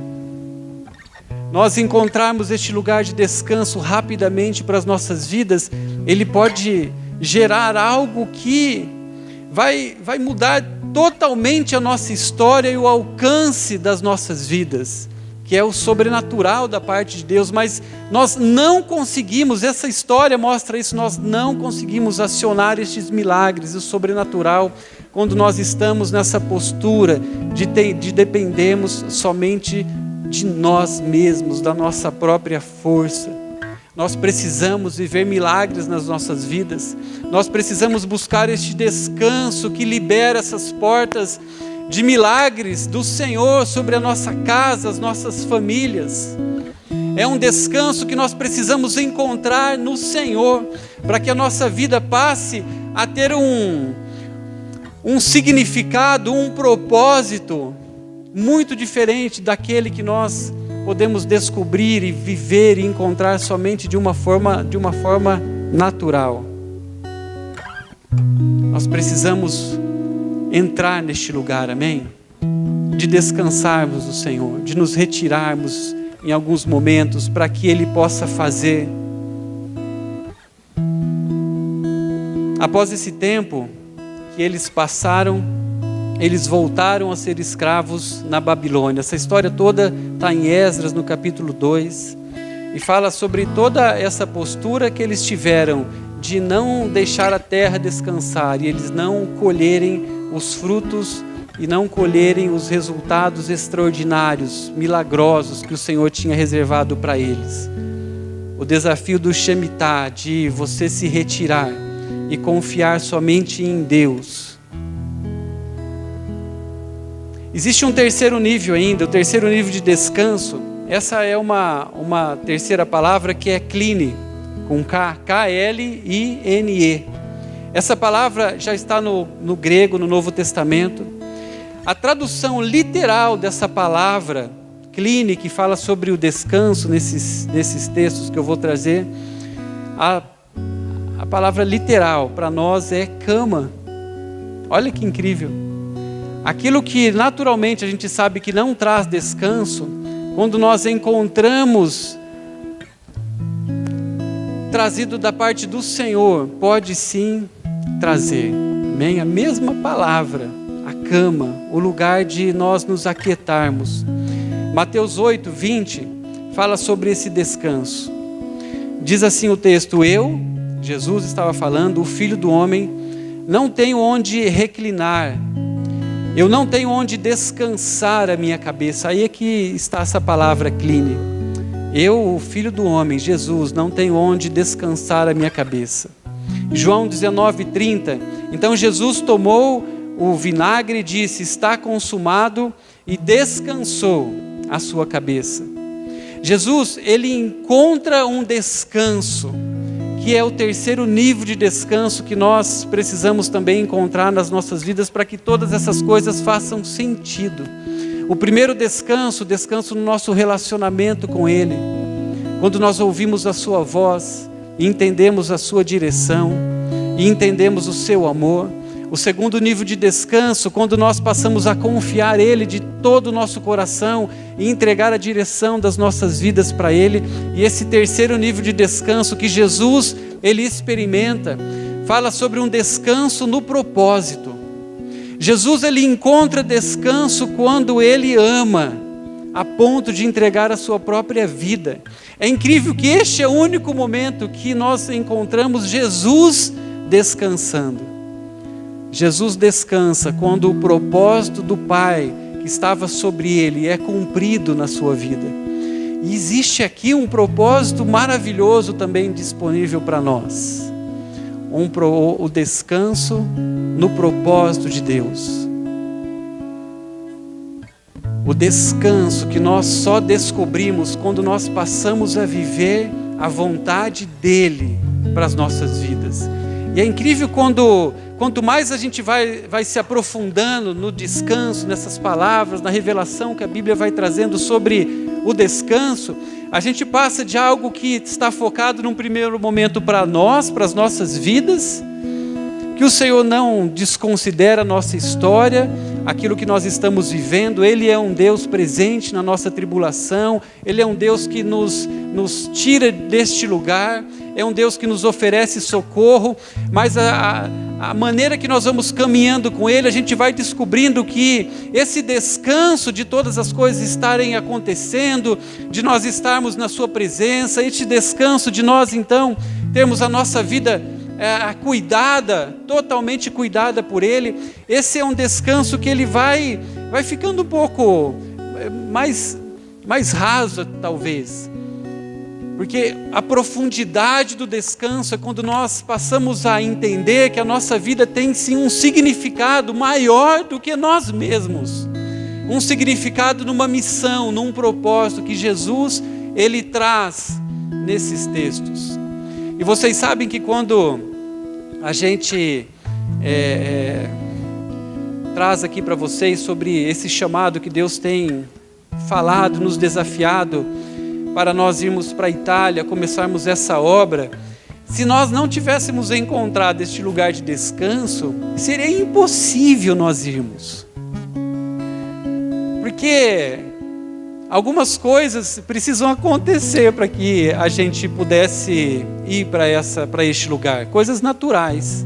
Nós encontrarmos este lugar de descanso rapidamente para as nossas vidas, ele pode gerar algo que vai mudar totalmente a nossa história e o alcance das nossas vidas, que é o sobrenatural da parte de Deus, mas nós não conseguimos, essa história mostra isso, nós não conseguimos acionar estes milagres, o sobrenatural, quando nós estamos nessa postura de dependermos somente de nós mesmos, da nossa própria força. Nós precisamos viver milagres nas nossas vidas, nós precisamos buscar este descanso que libera essas portas de milagres do Senhor sobre a nossa casa, as nossas famílias. É um descanso que nós precisamos encontrar no Senhor, para que a nossa vida passe a ter um significado, um propósito muito diferente daquele que nós podemos descobrir e viver e encontrar somente de uma forma natural. Nós precisamos entrar neste lugar, amém? De descansarmos no Senhor, de nos retirarmos em alguns momentos para que Ele possa fazer. Após esse tempo que eles passaram, eles voltaram a ser escravos na Babilônia. Essa história toda está em Esdras, no capítulo 2, e fala sobre toda essa postura que eles tiveram de não deixar a terra descansar, e eles não colherem os frutos e não colherem os resultados extraordinários, milagrosos que o Senhor tinha reservado para eles. O desafio do Shemitah, de você se retirar e confiar somente em Deus. Existe um terceiro nível ainda, o terceiro nível de descanso. Essa é uma terceira palavra que é Kline, com K, K-L-I-N-E. Essa palavra já está no grego, no Novo Testamento. A tradução literal dessa palavra, Kline, que fala sobre o descanso nesses textos que eu vou trazer, a palavra literal para nós é cama. Olha que incrível. Aquilo que naturalmente a gente sabe que não traz descanso, quando nós encontramos trazido da parte do Senhor, pode sim trazer. Amém? A mesma palavra, a cama, o lugar de nós nos aquietarmos. Mateus 8, 20, fala sobre esse descanso. Diz assim o texto: Jesus estava falando, o Filho do Homem, não tenho onde reclinar, eu não tenho onde descansar a minha cabeça. Aí é que está essa palavra Kline. Eu, o Filho do Homem, Jesus, não tenho onde descansar a minha cabeça. João 19:30. Então Jesus tomou o vinagre e disse: está consumado, e descansou a sua cabeça. Jesus, ele encontra um descanso, que é o terceiro nível de descanso que nós precisamos também encontrar nas nossas vidas para que todas essas coisas façam sentido. O primeiro descanso, o descanso no nosso relacionamento com Ele, quando nós ouvimos a sua voz, e entendemos a sua direção, e entendemos o seu amor. O segundo nível de descanso, quando nós passamos a confiar Ele de todo o nosso coração e entregar a direção das nossas vidas para Ele. E esse terceiro nível de descanso que Jesus, Ele experimenta, fala sobre um descanso no propósito. Jesus, Ele encontra descanso quando Ele ama, a ponto de entregar a sua própria vida. É incrível que este é o único momento que nós encontramos Jesus descansando. Jesus descansa quando o propósito do Pai que estava sobre Ele é cumprido na sua vida. E existe aqui um propósito maravilhoso também disponível para nós. O descanso no propósito de Deus. O descanso que nós só descobrimos quando nós passamos a viver a vontade dEle para as nossas vidas. E é incrível quanto mais a gente vai se aprofundando no descanso, nessas palavras, na revelação que a Bíblia vai trazendo sobre o descanso, a gente passa de algo que está focado num primeiro momento para nós, para as nossas vidas, que o Senhor não desconsidera a nossa história, aquilo que nós estamos vivendo. Ele é um Deus presente na nossa tribulação, Ele é um Deus que nos tira deste lugar, é um Deus que nos oferece socorro, mas a maneira que nós vamos caminhando com Ele, a gente vai descobrindo que esse descanso de todas as coisas estarem acontecendo, de nós estarmos na Sua presença, esse descanso de nós então termos a nossa vida cuidada, totalmente cuidada por Ele, esse é um descanso que Ele vai ficando um pouco mais raso talvez, porque a profundidade do descanso é quando nós passamos a entender que a nossa vida tem sim um significado maior do que nós mesmos, um significado numa missão, num propósito que Jesus Ele traz nesses textos. E vocês sabem que quando a gente traz aqui para vocês sobre esse chamado que Deus tem falado, nos desafiado para nós irmos para a Itália, começarmos essa obra, se nós não tivéssemos encontrado este lugar de descanso, seria impossível nós irmos. Porque algumas coisas precisam acontecer para que a gente pudesse ir para este lugar, coisas naturais.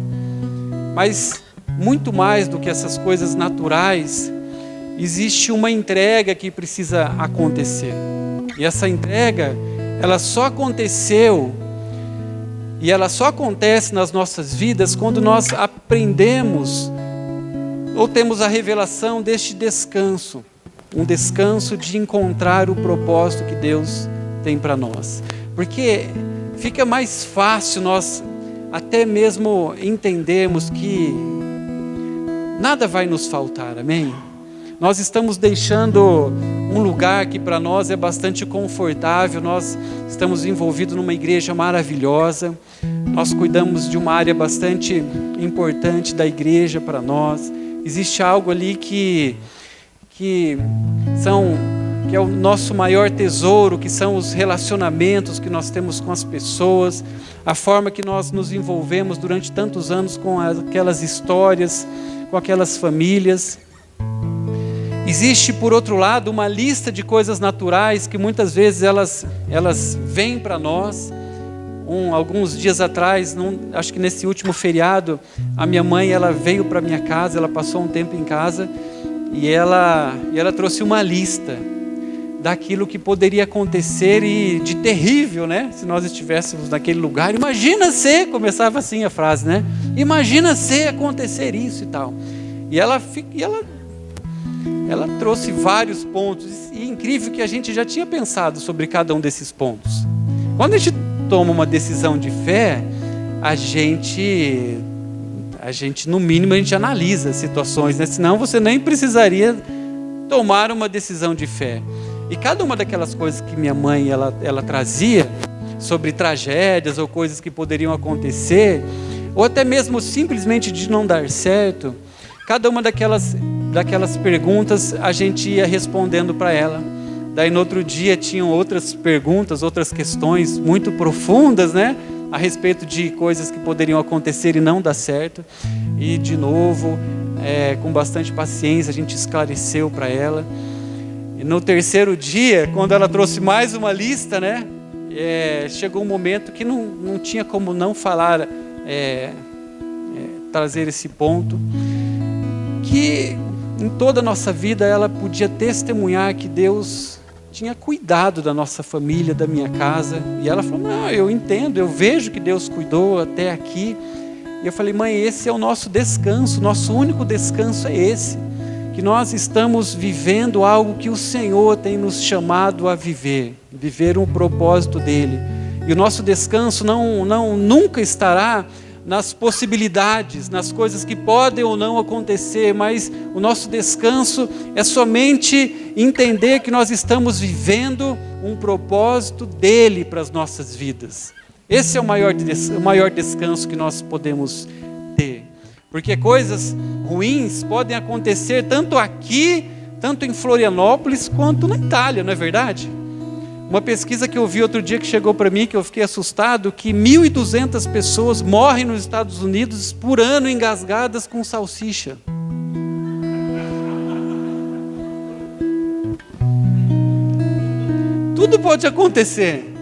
Mas muito mais do que essas coisas naturais, existe uma entrega que precisa acontecer. E essa entrega, ela só aconteceu e ela só acontece nas nossas vidas quando nós aprendemos ou temos a revelação deste descanso, um descanso de encontrar o propósito que Deus tem para nós. Porque fica mais fácil nós até mesmo entendermos que nada vai nos faltar, amém? Nós estamos deixando um lugar que para nós é bastante confortável, nós estamos envolvidos numa igreja maravilhosa, nós cuidamos de uma área bastante importante da igreja para nós, existe algo ali que é o nosso maior tesouro, que são os relacionamentos que nós temos com as pessoas, a forma que nós nos envolvemos durante tantos anos com aquelas histórias, com aquelas famílias. Existe, por outro lado, uma lista de coisas naturais que muitas vezes elas vêm para nós. Alguns dias atrás, acho que nesse último feriado, a minha mãe ela veio para minha casa, ela passou um tempo em casa e ela trouxe uma lista daquilo que poderia acontecer e de terrível, né? Se nós estivéssemos naquele lugar. Imagina se, começava assim a frase, né? Imagina se acontecer isso e tal. E ela trouxe vários pontos, e é incrível que a gente já tinha pensado sobre cada um desses pontos. Quando a gente toma uma decisão de fé, a gente no mínimo, a gente analisa situações, né? Senão você nem precisaria tomar uma decisão de fé. E cada uma daquelas coisas que minha mãe ela trazia, sobre tragédias ou coisas que poderiam acontecer, ou até mesmo simplesmente de não dar certo, cada uma daquelas perguntas a gente ia respondendo para ela. Daí no outro dia tinham outras perguntas, outras questões muito profundas, né? A respeito de coisas que poderiam acontecer e não dar certo. E de novo, com bastante paciência, a gente esclareceu para ela. E no terceiro dia, quando ela trouxe mais uma lista, né? Chegou um momento que não tinha como não falar, trazer esse ponto, que em toda a nossa vida ela podia testemunhar que Deus tinha cuidado da nossa família, da minha casa. E ela falou, não, eu entendo, eu vejo que Deus cuidou até aqui. E eu falei, mãe, esse é o nosso descanso, nosso único descanso é esse, que nós estamos vivendo algo que o Senhor tem nos chamado a viver um propósito dele. E o nosso descanso nunca estará nas possibilidades, nas coisas que podem ou não acontecer, mas o nosso descanso é somente entender que nós estamos vivendo um propósito dele para as nossas vidas. Esse é o maior descanso que nós podemos ter. Porque coisas ruins podem acontecer tanto aqui, tanto em Florianópolis, quanto na Itália, não é verdade? Uma pesquisa que eu vi outro dia que chegou para mim, que eu fiquei assustado, que 1.200 pessoas morrem nos Estados Unidos por ano engasgadas com salsicha. Tudo pode acontecer.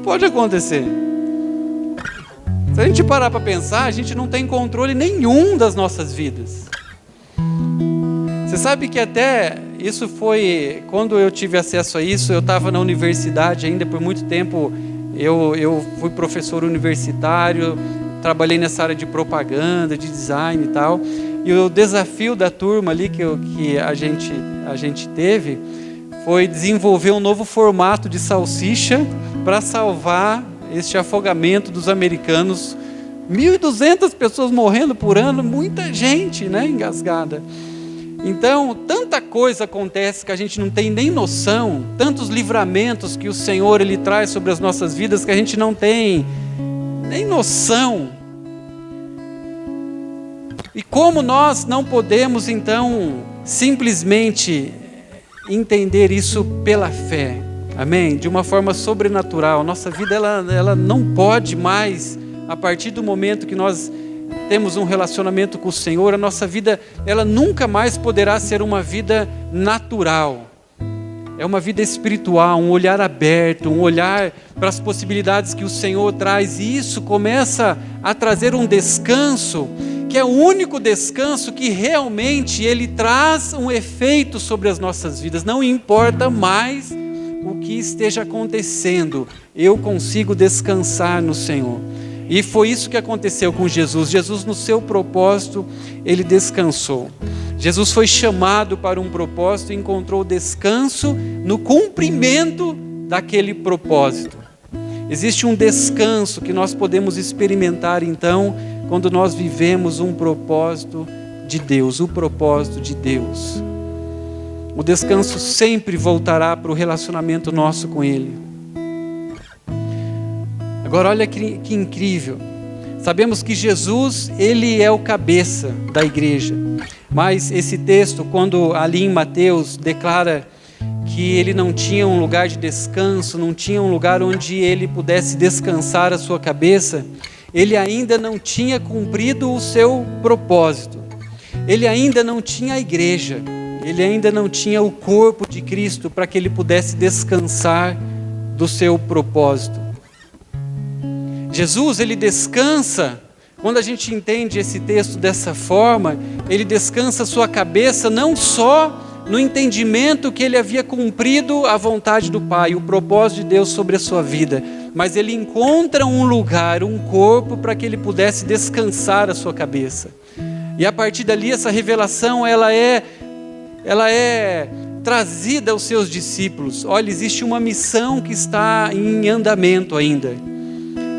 pode acontecer. Se a gente parar para pensar, a gente não tem controle nenhum das nossas vidas. Você sabe que até isso foi, quando eu tive acesso a isso, eu estava na universidade ainda por muito tempo, eu fui professor universitário, trabalhei nessa área de propaganda, de design e tal, e o desafio da turma ali que a gente teve foi desenvolver um novo formato de salsicha para salvar este afogamento dos americanos. 1.200 pessoas morrendo por ano, muita gente, né, engasgada. Então, tanta coisa acontece que a gente não tem nem noção, tantos livramentos que o Senhor Ele traz sobre as nossas vidas que a gente não tem nem noção. E como nós não podemos, então, simplesmente entender isso pela fé, amém? De uma forma sobrenatural. Nossa vida, ela não pode mais, a partir do momento que nós temos um relacionamento com o Senhor, a nossa vida, ela nunca mais poderá ser uma vida natural. É uma vida espiritual, um olhar aberto, um olhar para as possibilidades que o Senhor traz, e isso começa a trazer um descanso, que é o único descanso que realmente ele traz um efeito sobre as nossas vidas. Não importa mais o que esteja acontecendo, eu consigo descansar no Senhor. E foi isso que aconteceu com Jesus. Jesus, no seu propósito, ele descansou. Jesus foi chamado para um propósito e encontrou descanso no cumprimento daquele propósito. Existe um descanso que nós podemos experimentar, então, quando nós vivemos um propósito de Deus, o propósito de Deus. O descanso sempre voltará para o relacionamento nosso com Ele. Agora olha que incrível, sabemos que Jesus, Ele é o cabeça da igreja, mas esse texto, quando ali em Mateus declara que Ele não tinha um lugar de descanso, não tinha um lugar onde Ele pudesse descansar a sua cabeça, Ele ainda não tinha cumprido o seu propósito, Ele ainda não tinha a igreja, Ele ainda não tinha o corpo de Cristo para que Ele pudesse descansar do seu propósito. Jesus, ele descansa, quando a gente entende esse texto dessa forma, ele descansa a sua cabeça não só no entendimento que ele havia cumprido a vontade do Pai, o propósito de Deus sobre a sua vida, mas ele encontra um lugar, um corpo para que ele pudesse descansar a sua cabeça. E a partir dali essa revelação ela é trazida aos seus discípulos. Olha, existe uma missão que está em andamento ainda.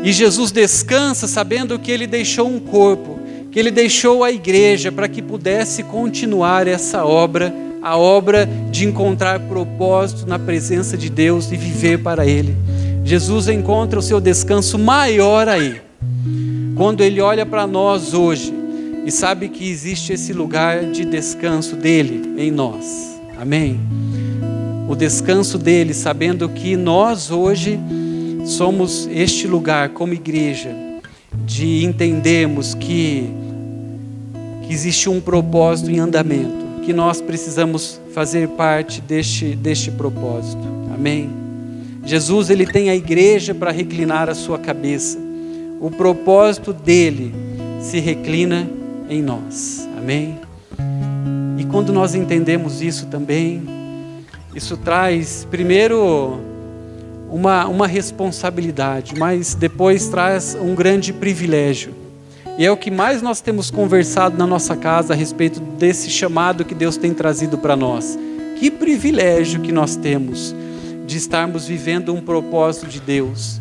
E Jesus descansa sabendo que Ele deixou um corpo, que Ele deixou a igreja para que pudesse continuar essa obra, a obra de encontrar propósito na presença de Deus e viver para Ele. Jesus encontra o seu descanso maior aí, quando Ele olha para nós hoje e sabe que existe esse lugar de descanso dEle em nós. Amém? O descanso dEle, sabendo que nós hoje somos este lugar como igreja, de entendermos que existe um propósito em andamento, que nós precisamos fazer parte deste propósito. Amém? Jesus, ele tem a igreja para reclinar a sua cabeça. O propósito dele se reclina em nós. Amém? E quando nós entendemos isso também, isso traz primeiro uma responsabilidade, mas depois traz um grande privilégio. E é o que mais nós temos conversado na nossa casa a respeito desse chamado que Deus tem trazido para nós. Que privilégio que nós temos de estarmos vivendo um propósito de Deus.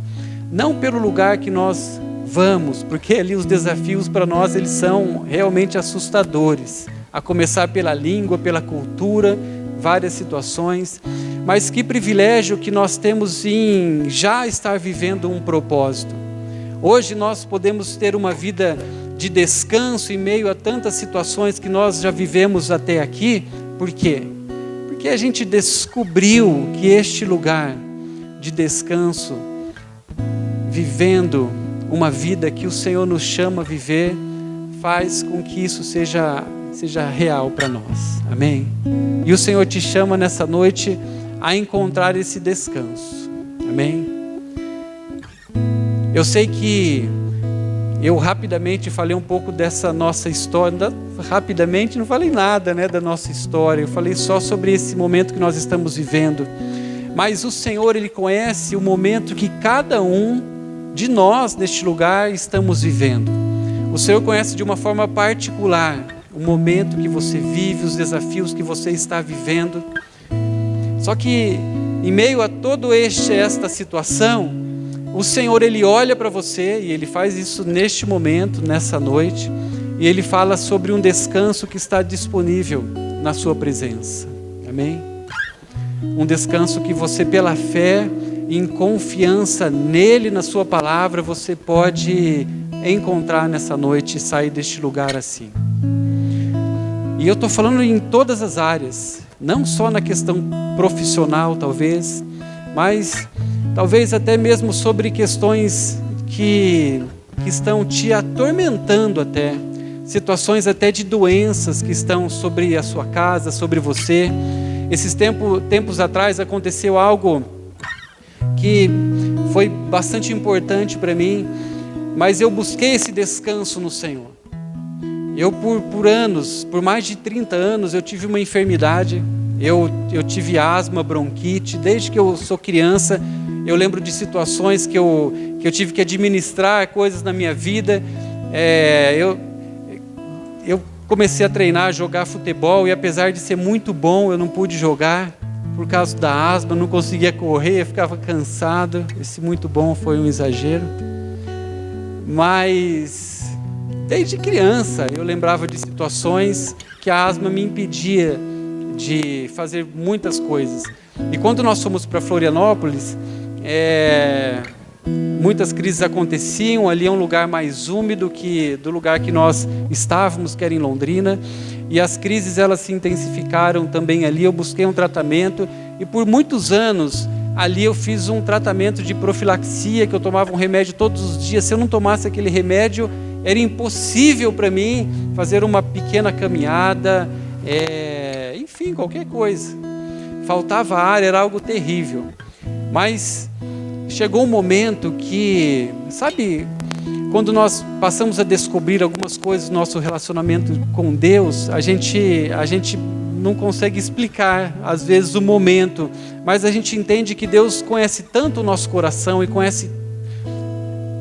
Não pelo lugar que nós vamos, porque ali os desafios para nós eles são realmente assustadores. A começar pela língua, pela cultura, várias situações. Mas que privilégio que nós temos em já estar vivendo um propósito. Hoje nós podemos ter uma vida de descanso em meio a tantas situações que nós já vivemos até aqui. Por quê? Porque a gente descobriu que este lugar de descanso, vivendo uma vida que o Senhor nos chama a viver, faz com que isso seja real para nós. Amém? E o Senhor te chama nessa noite a encontrar esse descanso. Amém? Eu sei que eu rapidamente falei um pouco dessa nossa história, rapidamente não falei nada, né, da nossa história, eu falei só sobre esse momento que nós estamos vivendo, mas o Senhor, Ele conhece o momento que cada um de nós neste lugar estamos vivendo. O Senhor conhece de uma forma particular o momento que você vive, os desafios que você está vivendo. Só que em meio a toda esta situação, o Senhor, Ele olha para você, e Ele faz isso neste momento, nessa noite, e Ele fala sobre um descanso que está disponível na sua presença. Amém? Um descanso que você, pela fé, em confiança nele, na sua palavra, você pode encontrar nessa noite e sair deste lugar assim. E eu estou falando em todas as áreas, não só na questão profissional talvez, mas talvez até mesmo sobre questões que estão te atormentando até, situações até de doenças que estão sobre a sua casa, sobre você. Esses tempos atrás aconteceu algo que foi bastante importante para mim, mas eu busquei esse descanso no Senhor. Eu por anos, por mais de 30 anos, eu tive uma enfermidade, eu tive asma, bronquite, desde que eu sou criança. Eu lembro de situações que eu tive que administrar coisas na minha vida. Eu comecei a treinar, a jogar futebol, e apesar de ser muito bom, eu não pude jogar por causa da asma, não conseguia correr, eu ficava cansado. Esse muito bom foi um exagero. Mas desde criança eu lembrava de situações que a asma me impedia de fazer muitas coisas. E quando nós fomos para Florianópolis, muitas crises aconteciam. Ali é um lugar mais úmido do lugar que nós estávamos, que era em Londrina, e as crises elas se intensificaram também ali. Eu busquei um tratamento, e por muitos anos ali eu fiz um tratamento de profilaxia, que eu tomava um remédio todos os dias. Se eu não tomasse aquele remédio, era impossível para mim fazer uma pequena caminhada, enfim, qualquer coisa. Faltava ar, era algo terrível. Mas chegou um momento que, sabe, quando nós passamos a descobrir algumas coisas do nosso relacionamento com Deus, a gente não consegue explicar, às vezes, o momento, mas a gente entende que Deus conhece tanto o nosso coração e conhece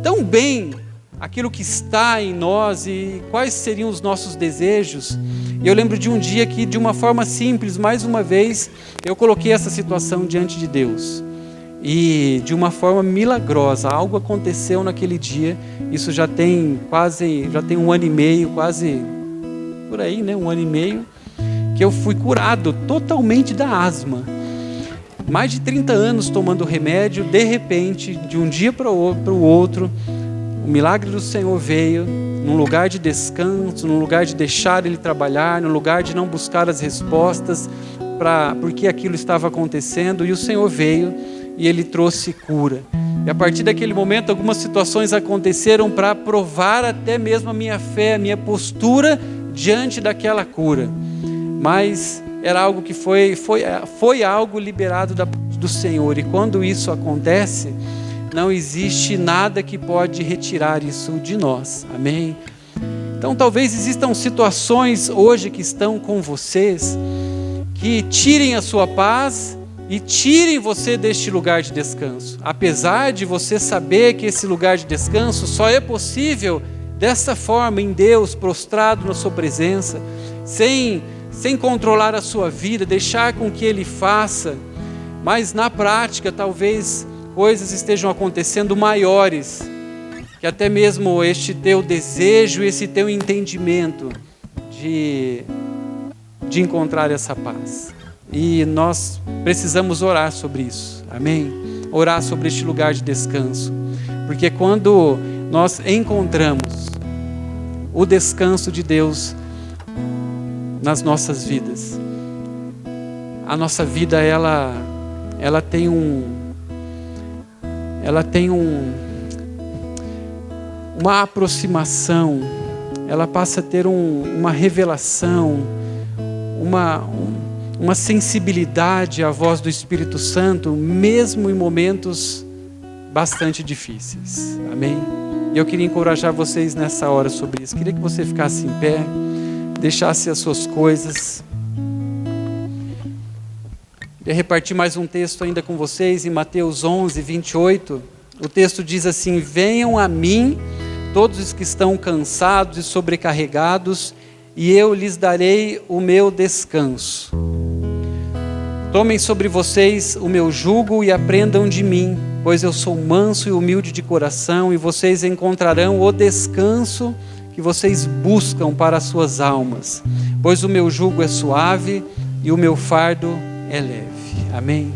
tão bem aquilo que está em nós e quais seriam os nossos desejos. E eu lembro de um dia que, de uma forma simples, mais uma vez, eu coloquei essa situação diante de Deus. E de uma forma milagrosa, algo aconteceu naquele dia. Isso já tem um ano e meio, quase por aí, né? 1 ano e meio, que eu fui curado totalmente da asma. Mais de 30 anos tomando remédio, de repente, de um dia para o outro, o milagre do Senhor veio, num lugar de descanso, num lugar de deixar Ele trabalhar, num lugar de não buscar as respostas para porque aquilo estava acontecendo, e o Senhor veio e Ele trouxe cura. E a partir daquele momento, algumas situações aconteceram para provar até mesmo a minha fé, a minha postura diante daquela cura. Mas era algo que foi algo liberado do Senhor. E quando isso acontece, não existe nada que pode retirar isso de nós. Amém? Então talvez existam situações hoje que estão com vocês, que tirem a sua paz e tirem você deste lugar de descanso. Apesar de você saber que esse lugar de descanso só é possível dessa forma, em Deus, prostrado na sua presença, sem controlar a sua vida, deixar com que Ele faça. Mas na prática, talvez coisas estejam acontecendo maiores, que até mesmo este teu desejo, esse teu entendimento de encontrar essa paz. E nós precisamos orar sobre isso, amém? Orar sobre este lugar de descanso, porque quando nós encontramos o descanso de Deus nas nossas vidas, a nossa vida ela tem uma aproximação, ela passa a ter uma revelação, uma sensibilidade à voz do Espírito Santo, mesmo em momentos bastante difíceis. Amém? E eu queria encorajar vocês nessa hora sobre isso. Queria que você ficasse em pé, deixasse as suas coisas. Queria repartir mais um texto ainda com vocês, em Mateus 11, 28. O texto diz assim: venham a mim todos os que estão cansados e sobrecarregados, e eu lhes darei o meu descanso. Tomem sobre vocês o meu jugo e aprendam de mim, pois eu sou manso e humilde de coração, e vocês encontrarão o descanso que vocês buscam para as suas almas, pois o meu jugo é suave e o meu fardo é leve. Amém.